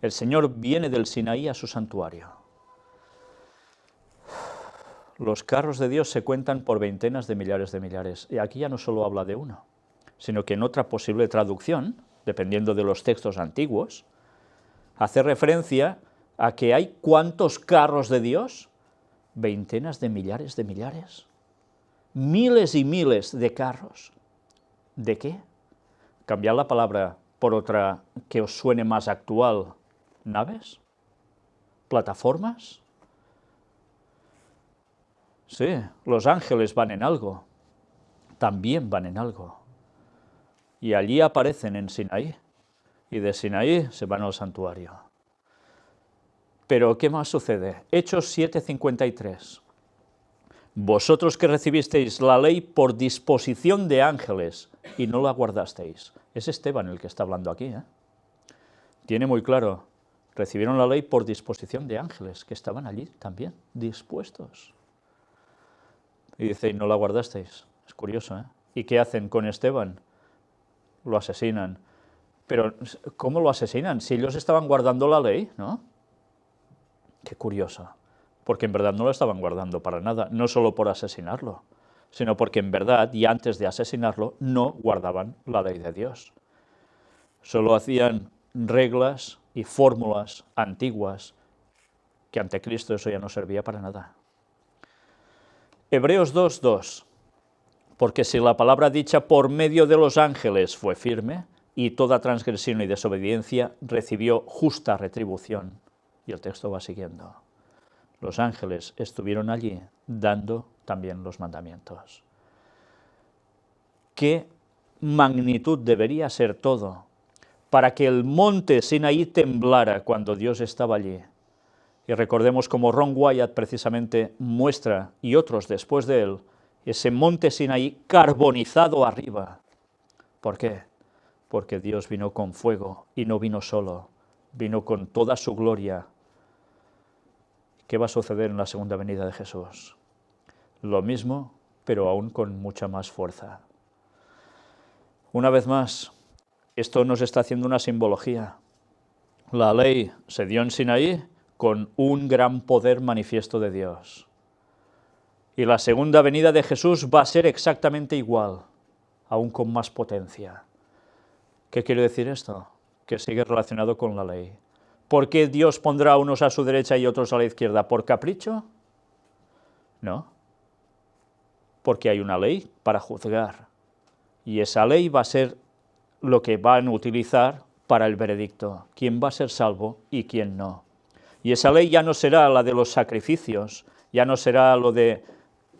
El Señor viene del Sinaí a su santuario. Los carros de Dios se cuentan por veintenas de millares. Y aquí ya no solo habla de uno, sino que en otra posible traducción, dependiendo de los textos antiguos, hace referencia a que hay ¿cuántos carros de Dios? Veintenas de millares. Miles y miles de carros. ¿De qué? Cambiad la palabra por otra que os suene más actual. ¿Naves? ¿Plataformas? Sí, los ángeles van en algo. También van en algo. Y allí aparecen en Sinaí. Y de Sinaí se van al santuario. Pero, ¿qué más sucede? Hechos 7:53. Vosotros que recibisteis la ley por disposición de ángeles y no la guardasteis. Es Esteban el que está hablando aquí, ¿eh? Tiene muy claro, recibieron la ley por disposición de ángeles, que estaban allí también, dispuestos. Y dice, y no la guardasteis. Es curioso, ¿eh? ¿Y qué hacen con Esteban? Lo asesinan. Pero, ¿cómo lo asesinan? Si ellos estaban guardando la ley, ¿no? Qué curioso. Porque en verdad no lo estaban guardando para nada, no solo por asesinarlo, sino porque en verdad, y antes de asesinarlo, no guardaban la ley de Dios. Solo hacían reglas y fórmulas antiguas, que ante Cristo eso ya no servía para nada. Hebreos 2:2. Porque si la palabra dicha por medio de los ángeles fue firme, y toda transgresión y desobediencia recibió justa retribución. Y el texto va siguiendo. Los ángeles estuvieron allí dando también los mandamientos. ¿Qué magnitud debería ser todo para que el monte Sinaí temblara cuando Dios estaba allí? Y recordemos como Ron Wyatt precisamente muestra, y otros después de él, ese monte Sinaí carbonizado arriba. ¿Por qué? Porque Dios vino con fuego y no vino solo, vino con toda su gloria. ¿Qué va a suceder en la segunda venida de Jesús? Lo mismo, pero aún con mucha más fuerza. Una vez más, esto nos está haciendo una simbología. La ley se dio en Sinaí con un gran poder manifiesto de Dios. Y la segunda venida de Jesús va a ser exactamente igual, aún con más potencia. ¿Qué quiere decir esto? Que sigue relacionado con la ley. ¿Por qué Dios pondrá a unos a su derecha y otros a la izquierda? ¿Por capricho? No. Porque hay una ley para juzgar. Y esa ley va a ser lo que van a utilizar para el veredicto, quién va a ser salvo y quién no. Y esa ley ya no será la de los sacrificios, ya no será lo de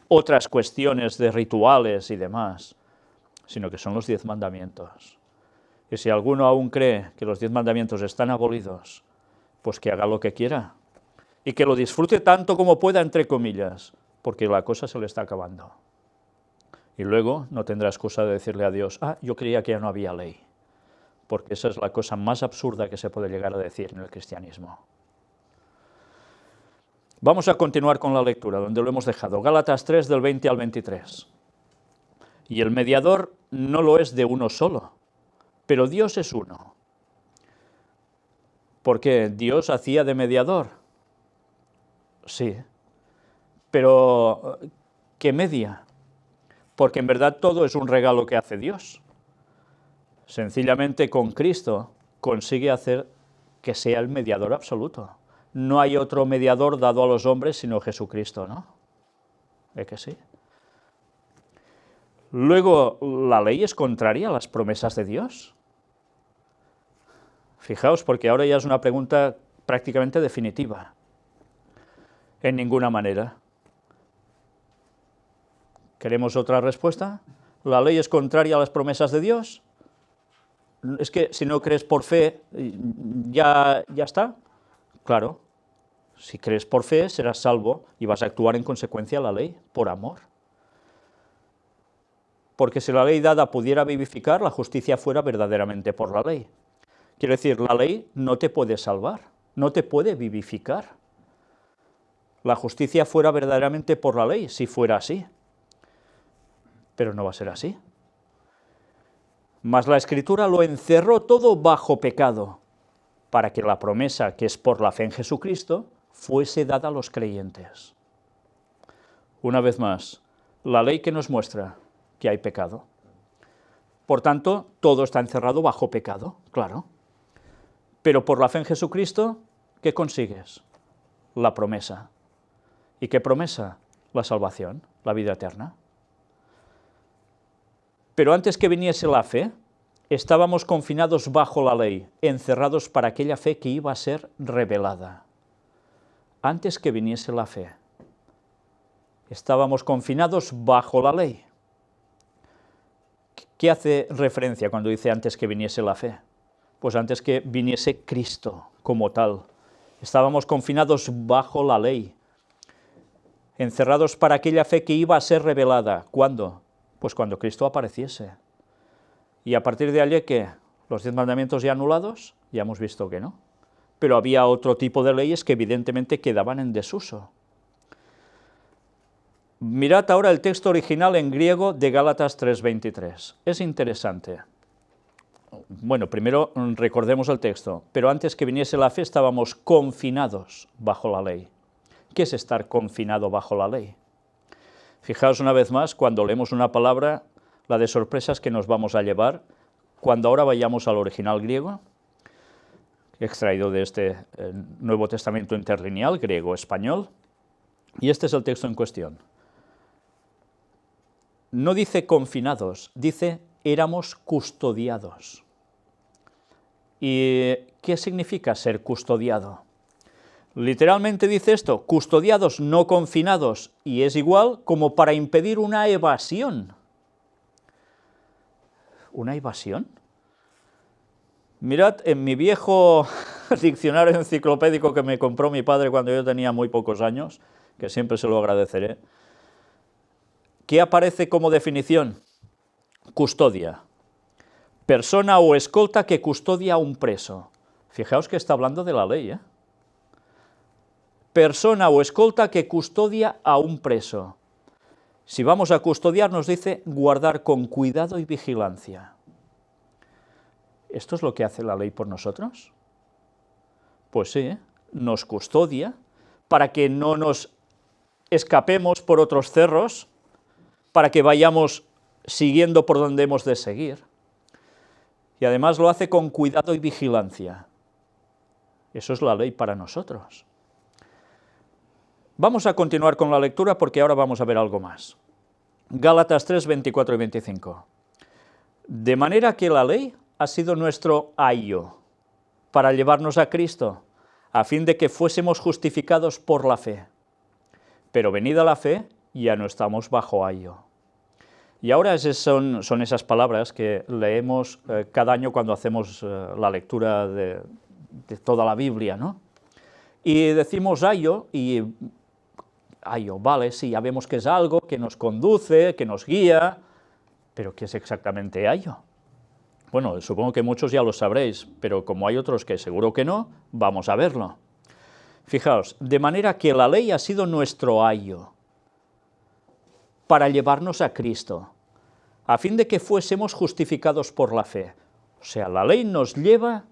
otras cuestiones de rituales y demás, sino que son los 10 mandamientos. Y si alguno aún cree que los 10 mandamientos están abolidos, pues que haga lo que quiera y que lo disfrute tanto como pueda, entre comillas, porque la cosa se le está acabando. Y luego no tendrá excusa de decirle a Dios, yo creía que ya no había ley, porque esa es la cosa más absurda que se puede llegar a decir en el cristianismo. Vamos a continuar con la lectura, donde lo hemos dejado. Gálatas 3, del 20 al 23. Y el mediador no lo es de uno solo, pero Dios es uno. Porque Dios hacía de mediador. Sí, pero ¿qué media? Porque en verdad todo es un regalo que hace Dios. Sencillamente con Cristo consigue hacer que sea el mediador absoluto. No hay otro mediador dado a los hombres sino Jesucristo, ¿no? ¿Es que sí? Luego, ¿la ley es contraria a las promesas de Dios? Fijaos, porque ahora ya es una pregunta prácticamente definitiva. En ninguna manera. ¿Queremos otra respuesta? ¿La ley es contraria a las promesas de Dios? Es que si no crees por fe, ya está. Claro, si crees por fe, serás salvo y vas a actuar en consecuencia a la ley, por amor. Porque si la ley dada pudiera vivificar, la justicia fuera verdaderamente por la ley. Quiere decir, la ley no te puede salvar, no te puede vivificar. La justicia fuera verdaderamente por la ley, si fuera así. Pero no va a ser así. Mas la Escritura lo encerró todo bajo pecado, para que la promesa, que es por la fe en Jesucristo, fuese dada a los creyentes. Una vez más, la ley que nos muestra que hay pecado. Por tanto, todo está encerrado bajo pecado, claro. Pero por la fe en Jesucristo, ¿qué consigues? La promesa. ¿Y qué promesa? La salvación, la vida eterna. Pero antes que viniese la fe, estábamos confinados bajo la ley, encerrados para aquella fe que iba a ser revelada. Antes que viniese la fe, estábamos confinados bajo la ley. ¿Qué hace referencia cuando dice antes que viniese la fe? Pues antes que viniese Cristo como tal. Estábamos confinados bajo la ley, encerrados para aquella fe que iba a ser revelada. ¿Cuándo? Pues cuando Cristo apareciese. Y a partir de allí, ¿qué? ¿Los 10 mandamientos ya anulados? Ya hemos visto que no. Pero había otro tipo de leyes que evidentemente quedaban en desuso. Mirad ahora el texto original en griego de Gálatas 3:23. Es interesante. Bueno, primero recordemos el texto. Pero antes que viniese la fe estábamos confinados bajo la ley. ¿Qué es estar confinado bajo la ley? Fijaos una vez más, cuando leemos una palabra, la de sorpresas que nos vamos a llevar, cuando ahora vayamos al original griego, extraído de este Nuevo Testamento interlineal, griego-español, y este es el texto en cuestión. No dice confinados, dice éramos custodiados. ¿Y qué significa ser custodiado? Literalmente dice esto, custodiados, no confinados, y es igual como para impedir una evasión. ¿Una evasión? Mirad, en mi viejo diccionario enciclopédico que me compró mi padre cuando yo tenía muy pocos años, que siempre se lo agradeceré, ¿qué aparece como definición? Custodia. Persona o escolta que custodia a un preso. Fijaos que está hablando de la ley, ¿eh? Persona o escolta que custodia a un preso. Si vamos a custodiar, nos dice guardar con cuidado y vigilancia. ¿Esto es lo que hace la ley por nosotros? Pues sí, nos custodia para que no nos escapemos por otros cerros, para que vayamos siguiendo por donde hemos de seguir. Y además lo hace con cuidado y vigilancia. Eso es la ley para nosotros. Vamos a continuar con la lectura porque ahora vamos a ver algo más. Gálatas 3, 24 y 25. De manera que la ley ha sido nuestro ayo para llevarnos a Cristo, a fin de que fuésemos justificados por la fe. Pero venida la fe, ya no estamos bajo ayo. Y ahora son esas palabras que leemos cada año cuando hacemos la lectura de toda la Biblia, ¿no? Y decimos ayo, y ayo, vale, sí, ya vemos que es algo que nos conduce, que nos guía, pero ¿qué es exactamente ayo? Bueno, supongo que muchos ya lo sabréis, pero como hay otros que seguro que no, vamos a verlo. Fijaos, de manera que la ley ha sido nuestro ayo para llevarnos a Cristo, a fin de que fuésemos justificados por la fe. O sea, la ley nos lleva,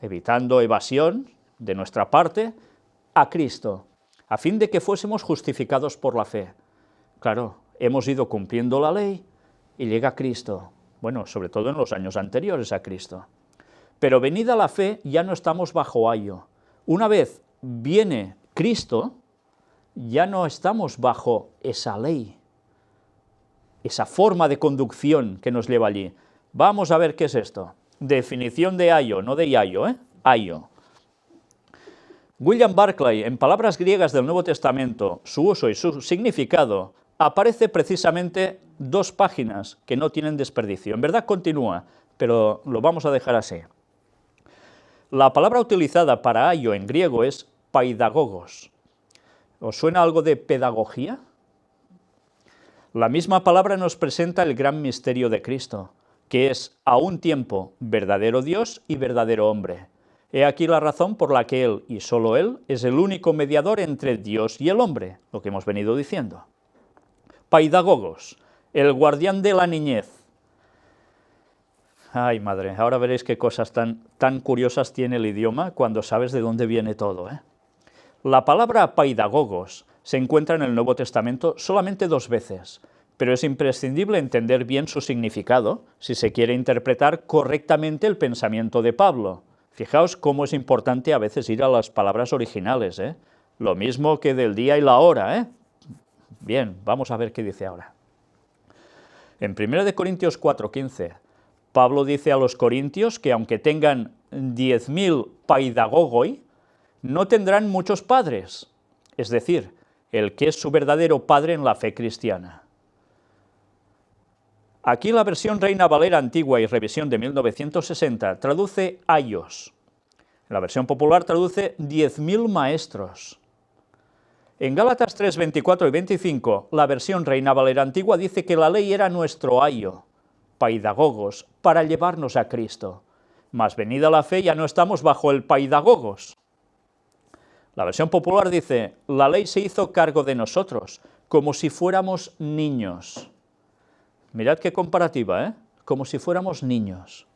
evitando evasión de nuestra parte, a Cristo, a fin de que fuésemos justificados por la fe. Claro, hemos ido cumpliendo la ley y llega Cristo, bueno, sobre todo en los años anteriores a Cristo. Pero venida la fe, ya no estamos bajo ayo. Una vez viene Cristo, ya no estamos bajo esa ley, esa forma de conducción que nos lleva allí. Vamos a ver qué es esto. Definición de ayo, no de yayo, ayo. William Barclay, en palabras griegas del Nuevo Testamento, su uso y su significado, aparece precisamente 2 páginas que no tienen desperdicio. En verdad continúa, pero lo vamos a dejar así. La palabra utilizada para ayo en griego es paidagogos. ¿Os suena algo de pedagogía? La misma palabra nos presenta el gran misterio de Cristo, que es a un tiempo verdadero Dios y verdadero hombre. He aquí la razón por la que Él, y solo Él, es el único mediador entre Dios y el hombre, lo que hemos venido diciendo. Paidagogos, el guardián de la niñez. Ay, madre, ahora veréis qué cosas tan curiosas tiene el idioma cuando sabes de dónde viene todo, ¿eh? La palabra paidagogos se encuentra en el Nuevo Testamento solamente 2 veces, pero es imprescindible entender bien su significado si se quiere interpretar correctamente el pensamiento de Pablo. Fijaos cómo es importante a veces ir a las palabras originales, ¿eh? Lo mismo que del día y la hora, ¿eh? Bien, vamos a ver qué dice ahora. En 1 Corintios 4:15, Pablo dice a los corintios que aunque tengan 10.000 paidagogoi, no tendrán muchos padres, es decir, el que es su verdadero padre en la fe cristiana. Aquí la versión Reina Valera antigua y revisión de 1960 traduce ayos. La versión popular traduce 10.000 maestros. En Gálatas 3, 24 y 25, la versión Reina Valera antigua dice que la ley era nuestro ayo, paidagogos, para llevarnos a Cristo. Mas venida la fe ya no estamos bajo el paidagogos. La versión popular dice, la ley se hizo cargo de nosotros, como si fuéramos niños. Mirad qué comparativa, ¿eh? Como si fuéramos niños.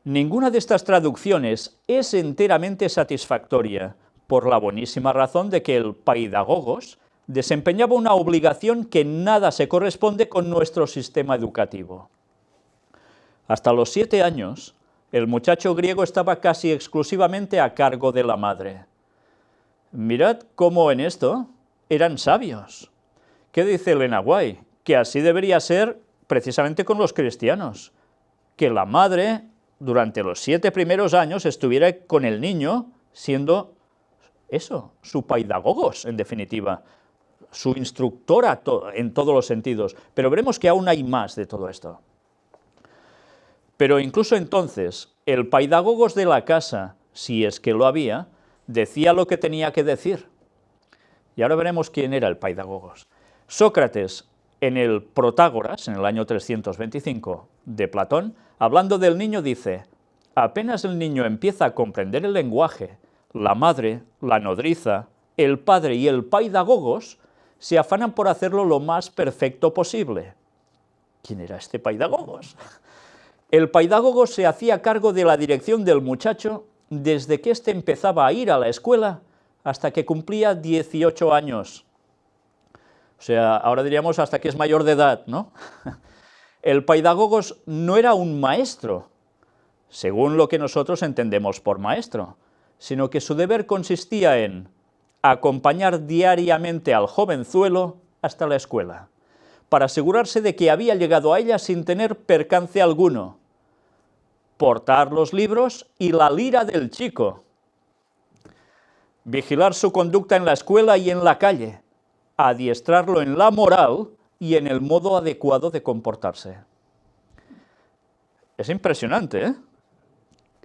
Ninguna de estas traducciones es enteramente satisfactoria, por la buenísima razón de que el paidagogos desempeñaba una obligación que nada se corresponde con nuestro sistema educativo. Hasta los 7 años, el muchacho griego estaba casi exclusivamente a cargo de la madre. Mirad cómo en esto eran sabios. ¿Qué dice Elena White? Que así debería ser precisamente con los cristianos, que la madre durante los 7 primeros años estuviera con el niño siendo eso, su paidagogos en definitiva, su instructora en todos los sentidos, pero veremos que aún hay más de todo esto. Pero incluso entonces, el paidagogos de la casa, si es que lo había, decía lo que tenía que decir. Y ahora veremos quién era el paidagogos. Sócrates, en el Protágoras, en el año 325 de Platón, hablando del niño dice, apenas el niño empieza a comprender el lenguaje, la madre, la nodriza, el padre y el paidagogos se afanan por hacerlo lo más perfecto posible. ¿Quién era este paidagogos? El paidagogos se hacía cargo de la dirección del muchacho desde que éste empezaba a ir a la escuela hasta que cumplía 18 años. O sea, ahora diríamos hasta que es mayor de edad, ¿no? El paidagogos no era un maestro, según lo que nosotros entendemos por maestro, sino que su deber consistía en acompañar diariamente al jovenzuelo hasta la escuela. para asegurarse de que había llegado a ella sin tener percance alguno. Portar los libros y la lira del chico. Vigilar su conducta en la escuela y en la calle. Adiestrarlo en la moral y en el modo adecuado de comportarse. Es impresionante, ¿eh?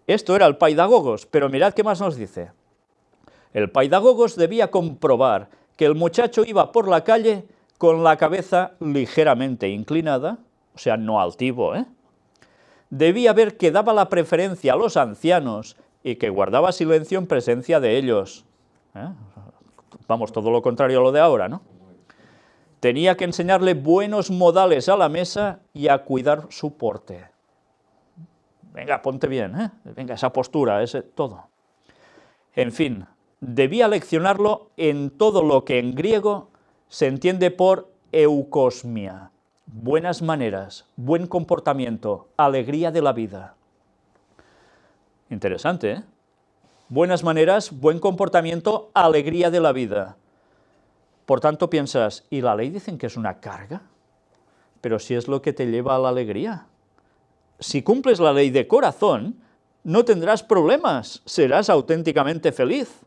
Esto era el Paidagogos, pero mirad qué más nos dice. El Paidagogos debía comprobar que el muchacho iba por la calle con la cabeza ligeramente inclinada, o sea, no altivo, ¿eh? Debía ver que daba la preferencia a los ancianos y que guardaba silencio en presencia de ellos. Vamos, todo lo contrario a lo de ahora, ¿no? Tenía que enseñarle buenos modales a la mesa y a cuidar su porte. Venga, ponte bien, ¿eh? Venga, esa postura, ese todo. En fin, debía leccionarlo en todo lo que en griego se entiende por eucosmia, buenas maneras, buen comportamiento, alegría de la vida. Interesante, ¿eh? Buenas maneras, buen comportamiento, alegría de la vida. Por tanto piensas, ¿y la ley dicen que es una carga? Pero si es lo que te lleva a la alegría. Si cumples la ley de corazón, no tendrás problemas, serás auténticamente feliz.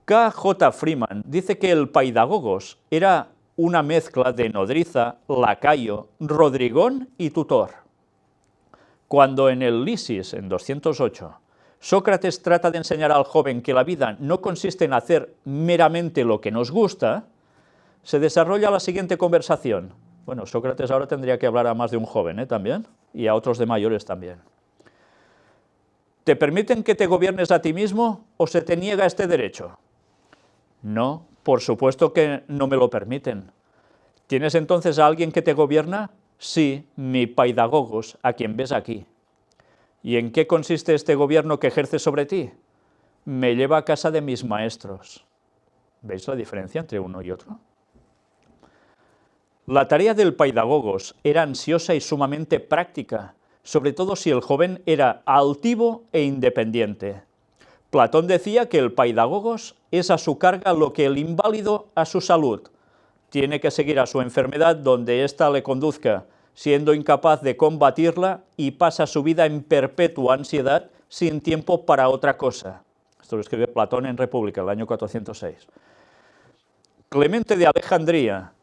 K.J. Freeman dice que el Paidagogos era una mezcla de nodriza, lacayo, rodrigón y tutor. Cuando en el Lysis, en 208, Sócrates trata de enseñar al joven que la vida no consiste en hacer meramente lo que nos gusta, se desarrolla la siguiente conversación. Bueno, Sócrates ahora tendría que hablar a más de un joven, también, y a otros de mayores también. ¿Te permiten que te gobiernes a ti mismo o se te niega este derecho? No, por supuesto que no me lo permiten. ¿Tienes entonces a alguien que te gobierna? Sí, mi Paidagogos, a quien ves aquí. ¿Y en qué consiste este gobierno que ejerce sobre ti? Me lleva a casa de mis maestros. ¿Veis la diferencia entre uno y otro? La tarea del Paidagogos era ansiosa y sumamente práctica, sobre todo si el joven era altivo e independiente. Platón decía que el Paidagogos es a su carga lo que el inválido a su salud. Tiene que seguir a su enfermedad donde ésta le conduzca, siendo incapaz de combatirla y pasa su vida en perpetua ansiedad sin tiempo para otra cosa. Esto lo escribe Platón en República, el año 406. Clemente de Alejandría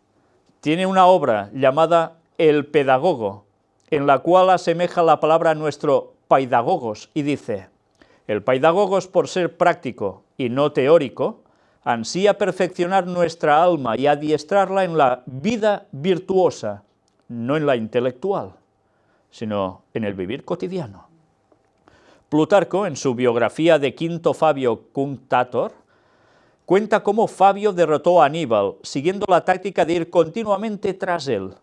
tiene una obra llamada El Pedagogo, en la cual asemeja la palabra a nuestro Paidagogos y dice: el Paidagogos, por ser práctico y no teórico, ansía perfeccionar nuestra alma y adiestrarla en la vida virtuosa, no en la intelectual, sino en el vivir cotidiano. Plutarco, en su biografía de Quinto Fabio Cunctator, cuenta cómo Fabio derrotó a Aníbal, siguiendo la táctica de ir continuamente tras él.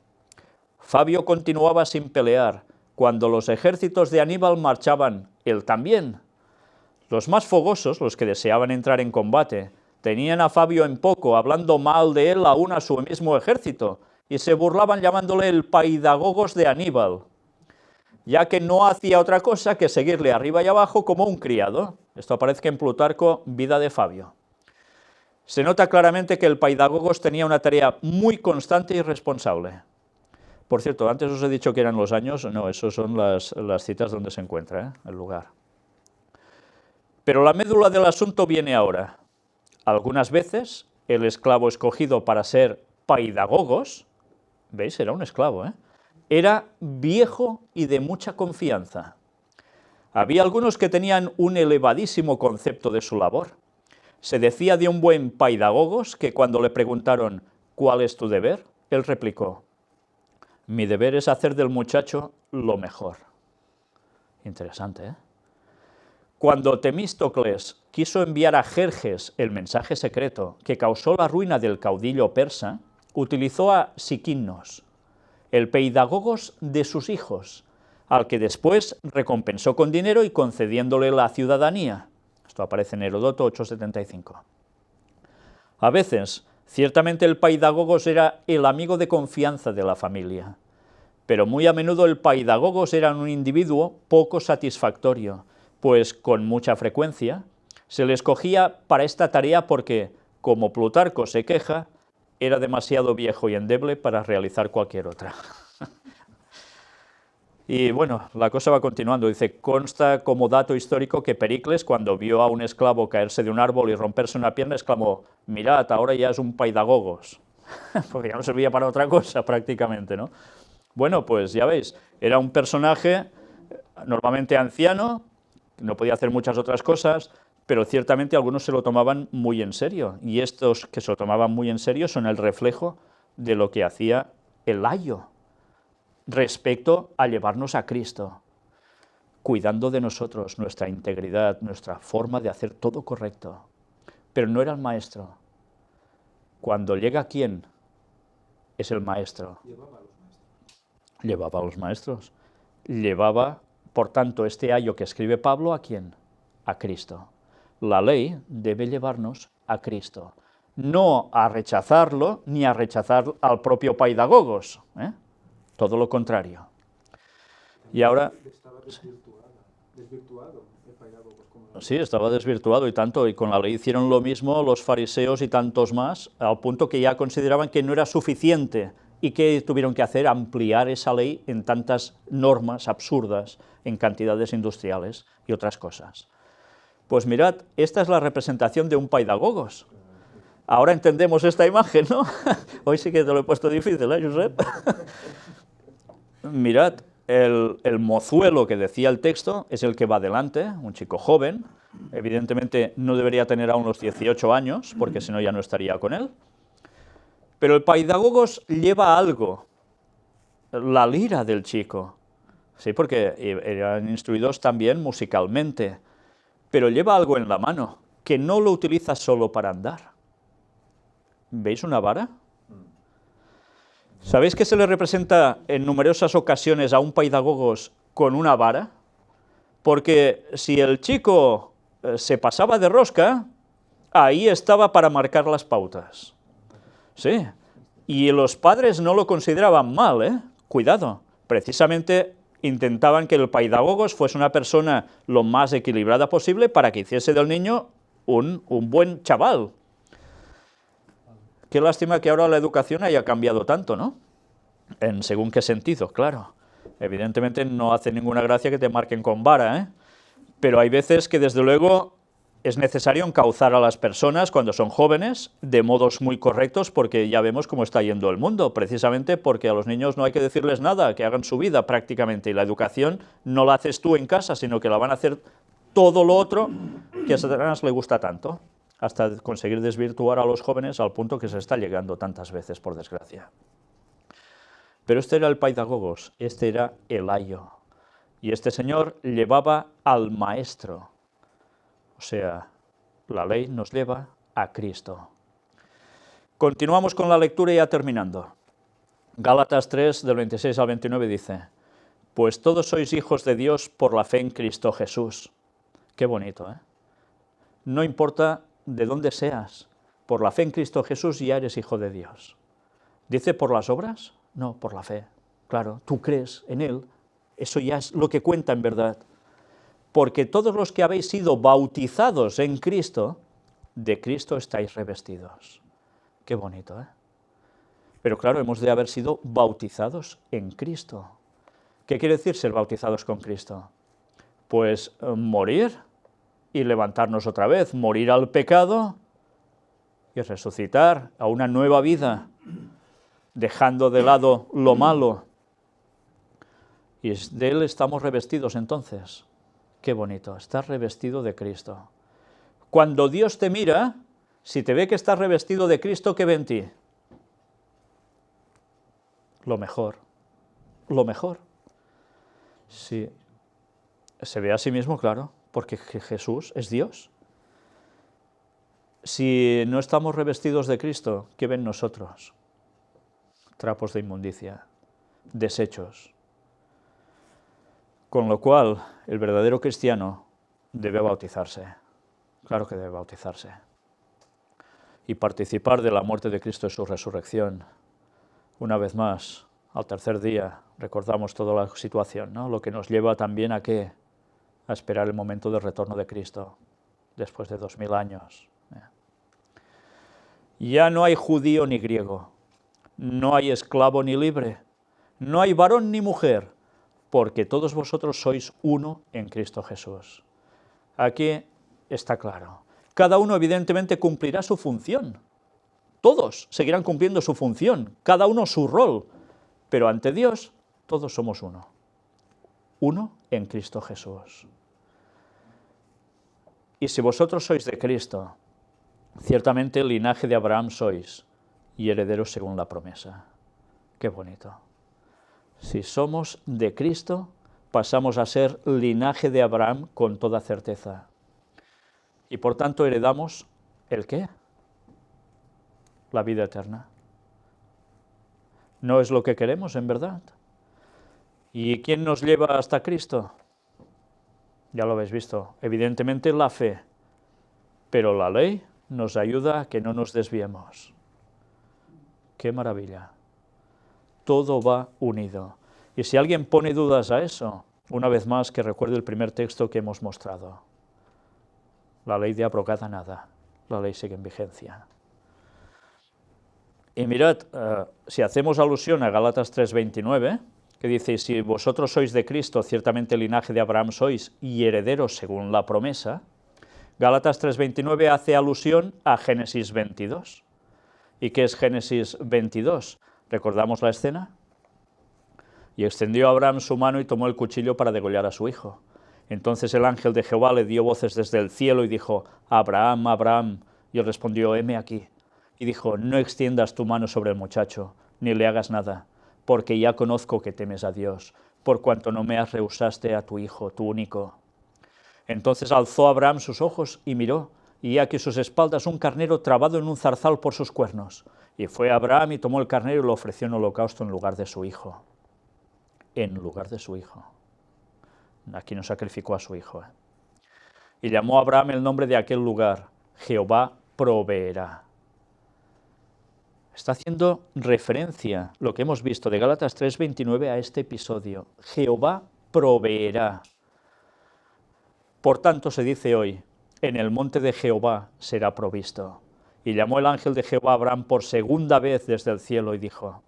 Fabio continuaba sin pelear. Cuando los ejércitos de Aníbal marchaban, él también. Los más fogosos, los que deseaban entrar en combate, tenían a Fabio en poco, hablando mal de él aún a su mismo ejército, y se burlaban llamándole el Paidagogos de Aníbal, ya que no hacía otra cosa que seguirle arriba y abajo como un criado. Esto aparece en Plutarco, Vida de Fabio. Se nota claramente que el Paidagogos tenía una tarea muy constante y responsable. Por cierto, antes os he dicho que eran los años, no, esos son las citas donde se encuentra, el lugar. Pero la médula del asunto viene ahora. Algunas veces el esclavo escogido para ser Paidagogos, ¿veis? Era un esclavo, era viejo y de mucha confianza. Había algunos que tenían un elevadísimo concepto de su labor. Se decía de un buen Paidagogos que cuando le preguntaron ¿cuál es tu deber?, él replicó: mi deber es hacer del muchacho lo mejor. Interesante, ¿eh? Cuando Temístocles quiso enviar a Jerjes el mensaje secreto que causó la ruina del caudillo persa, utilizó a Siquinnos, el Paidagogos de sus hijos, al que después recompensó con dinero y concediéndole la ciudadanía. Esto aparece en Heródoto 875. A veces, ciertamente el Paidagogos era el amigo de confianza de la familia, pero muy a menudo el Paidagogos era un individuo poco satisfactorio, pues con mucha frecuencia se le escogía para esta tarea porque, como Plutarco se queja, era demasiado viejo y endeble para realizar cualquier otra. Y bueno, la cosa va continuando. Dice, consta como dato histórico que Pericles, cuando vio a un esclavo caerse de un árbol y romperse una pierna, exclamó, mirad, ahora ya es un paidagogos, porque ya no servía para otra cosa prácticamente, ¿no? Bueno, pues ya veis, era un personaje normalmente anciano, no podía hacer muchas otras cosas, pero ciertamente algunos se lo tomaban muy en serio, y estos que se lo tomaban muy en serio son el reflejo de lo que hacía el ayo respecto a llevarnos a Cristo, cuidando de nosotros, nuestra integridad, nuestra forma de hacer todo correcto. Pero no era el maestro. Cuando llega ¿quién? Es el maestro. Llevaba a los maestros. Llevaba, por tanto, este ayo que escribe Pablo, ¿a quién? A Cristo. La ley debe llevarnos a Cristo. No a rechazarlo, ni a rechazar al propio paidagogos, ¿eh? Todo lo contrario. Y ahora... Estaba desvirtuado el paidagogos. Sí, estaba desvirtuado y tanto, y con la ley hicieron lo mismo los fariseos y tantos más, al punto que ya consideraban que no era suficiente y que tuvieron que hacer ampliar esa ley en tantas normas absurdas, en cantidades industriales y otras cosas. Pues mirad, esta es la representación de un paidagogos. Ahora entendemos esta imagen, ¿no? Hoy sí que te lo he puesto difícil, ¿eh, Josep? Mirad, el mozuelo que decía el texto es el que va delante, un chico joven, evidentemente no debería tener aún los 18 años, porque si no ya no estaría con él, pero el paidagogos lleva algo, la lira del chico, sí, porque eran instruidos también musicalmente, pero lleva algo en la mano, que no lo utiliza solo para andar. ¿Veis una vara? ¿Sabéis que se le representa en numerosas ocasiones a un paidagogos con una vara? Porque si el chico se pasaba de rosca, ahí estaba para marcar las pautas. Sí, y los padres no lo consideraban mal, ¿eh? Cuidado, precisamente intentaban que el paidagogos fuese una persona lo más equilibrada posible para que hiciese del niño un buen chaval. Qué lástima que ahora la educación haya cambiado tanto, ¿no? En según qué sentido, claro. Evidentemente no hace ninguna gracia que te marquen con vara, ¿eh? Pero hay veces que desde luego es necesario encauzar a las personas cuando son jóvenes de modos muy correctos, porque ya vemos cómo está yendo el mundo, precisamente porque a los niños no hay que decirles nada, que hagan su vida prácticamente, y la educación no la haces tú en casa, sino que la van a hacer todo lo otro que a Satanás le gusta tanto, hasta conseguir desvirtuar a los jóvenes al punto que se está llegando tantas veces, por desgracia. Pero este era el paidagogos, este era el ayo. Y este señor llevaba al maestro. O sea, la ley nos lleva a Cristo. Continuamos con la lectura ya terminando. Gálatas 3, del 26 al 29 dice, pues todos sois hijos de Dios por la fe en Cristo Jesús. Qué bonito, ¿eh? No importa de dónde seas, por la fe en Cristo Jesús ya eres hijo de Dios. ¿Dice por las obras? No, por la fe. Claro, tú crees en Él, eso ya es lo que cuenta en verdad. Porque todos los que habéis sido bautizados en Cristo, de Cristo estáis revestidos. Qué bonito, ¿eh? Pero claro, hemos de haber sido bautizados en Cristo. ¿Qué quiere decir ser bautizados con Cristo? Pues morir y levantarnos otra vez, morir al pecado y resucitar a una nueva vida, dejando de lado lo malo. Y de Él estamos revestidos entonces. Qué bonito, estás revestido de Cristo. Cuando Dios te mira, si te ve que estás revestido de Cristo, ¿qué ve en ti? Lo mejor, lo mejor. Sí, se ve a sí mismo, claro, porque Jesús es Dios. Si no estamos revestidos de Cristo, ¿qué ven nosotros? Trapos de inmundicia, desechos. Con lo cual, el verdadero cristiano debe bautizarse. Claro que debe bautizarse. Y participar de la muerte de Cristo y su resurrección. Una vez más, al tercer día, recordamos toda la situación, ¿no? Lo que nos lleva también a ¿qué? A esperar el momento del retorno de Cristo, después de 2000 años. Ya no hay judío ni griego, no hay esclavo ni libre, no hay varón ni mujer, porque todos vosotros sois uno en Cristo Jesús. Aquí está claro. Cada uno evidentemente cumplirá su función. Todos seguirán cumpliendo su función, cada uno su rol, pero ante Dios todos somos uno. Uno en Cristo Jesús. Y si vosotros sois de Cristo, ciertamente el linaje de Abraham sois y herederos según la promesa. Qué bonito. Si somos de Cristo, pasamos a ser linaje de Abraham con toda certeza. Y por tanto heredamos ¿el qué? La vida eterna. ¿No es lo que queremos en verdad? ¿Y quién nos lleva hasta Cristo? Ya lo habéis visto, evidentemente la fe, pero la ley nos ayuda a que no nos desviemos. ¡Qué maravilla! Todo va unido. Y si alguien pone dudas a eso, una vez más que recuerde el primer texto que hemos mostrado. La ley de abrogada nada, la ley sigue en vigencia. Y mirad, si hacemos alusión a Gálatas 3:29, que dice, si vosotros sois de Cristo, ciertamente el linaje de Abraham sois y herederos según la promesa, Gálatas 3:29 hace alusión a Génesis 22. ¿Y qué es Génesis 22? ¿Recordamos la escena? Y extendió Abraham su mano y tomó el cuchillo para degollar a su hijo. Entonces el ángel de Jehová le dio voces desde el cielo y dijo, Abraham, Abraham. Y él respondió, heme aquí. Y dijo, no extiendas tu mano sobre el muchacho, ni le hagas nada, porque ya conozco que temes a Dios, por cuanto no me rehusaste a tu hijo, tu único. Entonces alzó Abraham sus ojos y miró, y he aquí sus espaldas un carnero trabado en un zarzal por sus cuernos. Y fue Abraham y tomó el carnero y lo ofreció en holocausto en lugar de su hijo. En lugar de su hijo. Aquí no sacrificó a su hijo. Y llamó a Abraham el nombre de aquel lugar, Jehová proveerá. Está haciendo referencia lo que hemos visto de Gálatas 3:29 a este episodio. Jehová proveerá. Por tanto se dice hoy, en el monte de Jehová será provisto. Y llamó el ángel de Jehová a Abraham por segunda vez desde el cielo y dijo,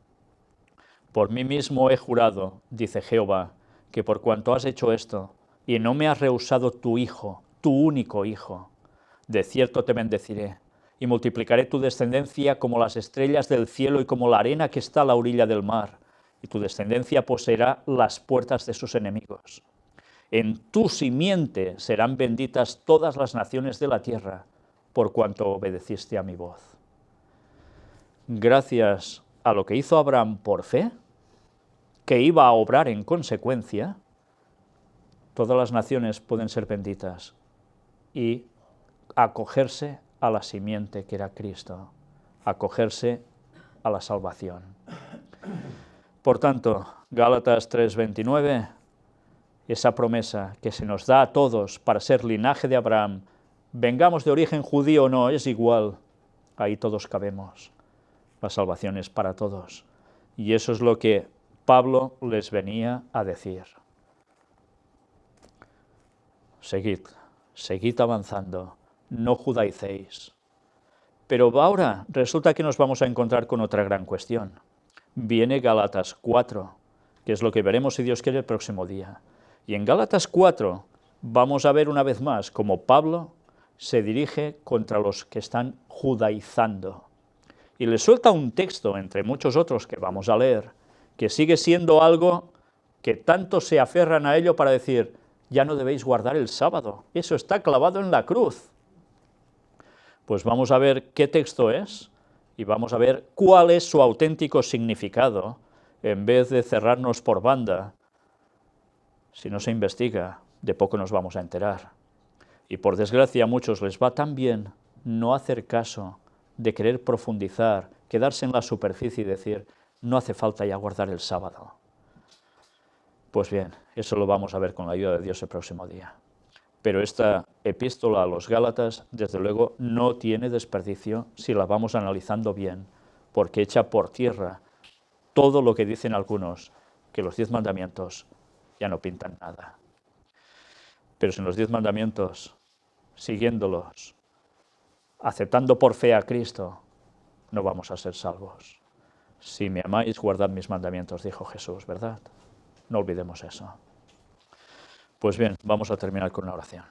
por mí mismo he jurado, dice Jehová, que por cuanto has hecho esto, y no me has rehusado tu hijo, tu único hijo, de cierto te bendeciré, y multiplicaré tu descendencia como las estrellas del cielo y como la arena que está a la orilla del mar, y tu descendencia poseerá las puertas de sus enemigos. En tu simiente serán benditas todas las naciones de la tierra, por cuanto obedeciste a mi voz. Gracias a lo que hizo Abraham por fe, que iba a obrar en consecuencia, todas las naciones pueden ser benditas y acogerse a la simiente que era Cristo, acogerse a la salvación. Por tanto, Gálatas 3:29, esa promesa que se nos da a todos para ser linaje de Abraham, vengamos de origen judío o no, es igual, ahí todos cabemos. La salvación es para todos. Y eso es lo que Pablo les venía a decir. Seguid avanzando, no judaicéis. Pero ahora resulta que nos vamos a encontrar con otra gran cuestión. Viene Gálatas 4, que es lo que veremos si Dios quiere el próximo día. Y en Gálatas 4 vamos a ver una vez más cómo Pablo se dirige contra los que están judaizando. Y le suelta un texto, entre muchos otros que vamos a leer, que sigue siendo algo que tanto se aferran a ello para decir, ya no debéis guardar el sábado, eso está clavado en la cruz. Pues vamos a ver qué texto es y vamos a ver cuál es su auténtico significado, en vez de cerrarnos por banda. Si no se investiga, de poco nos vamos a enterar. Y por desgracia a muchos les va tan bien no hacer caso, de querer profundizar, quedarse en la superficie y decir, no hace falta ya guardar el sábado. Pues bien, eso lo vamos a ver con la ayuda de Dios el próximo día. Pero esta epístola a los Gálatas, desde luego, no tiene desperdicio si la vamos analizando bien, porque echa por tierra todo lo que dicen algunos, que los 10 mandamientos ya no pintan nada. Pero sin los 10 mandamientos, siguiéndolos, aceptando por fe a Cristo, no vamos a ser salvos. Si me amáis, guardad mis mandamientos, dijo Jesús, ¿verdad? No olvidemos eso. Pues bien, vamos a terminar con una oración.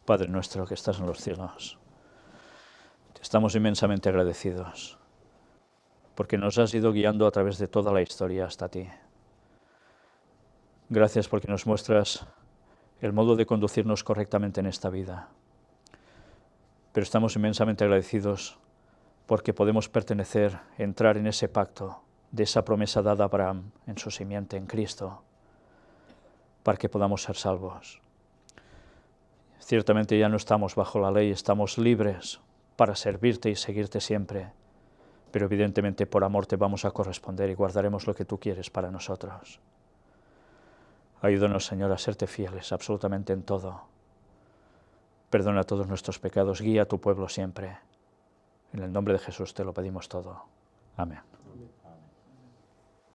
Padre nuestro que estás en los cielos, te estamos inmensamente agradecidos porque nos has ido guiando a través de toda la historia hasta ti. Gracias porque nos muestras el modo de conducirnos correctamente en esta vida. Pero estamos inmensamente agradecidos porque podemos pertenecer, entrar en ese pacto de esa promesa dada a Abraham en su simiente, en Cristo, para que podamos ser salvos. Ciertamente ya no estamos bajo la ley, estamos libres para servirte y seguirte siempre, pero evidentemente por amor te vamos a corresponder y guardaremos lo que tú quieres para nosotros. Ayúdanos, Señor, a serte fieles absolutamente en todo. Perdona todos nuestros pecados, guía a tu pueblo siempre. En el nombre de Jesús te lo pedimos todo. Amén.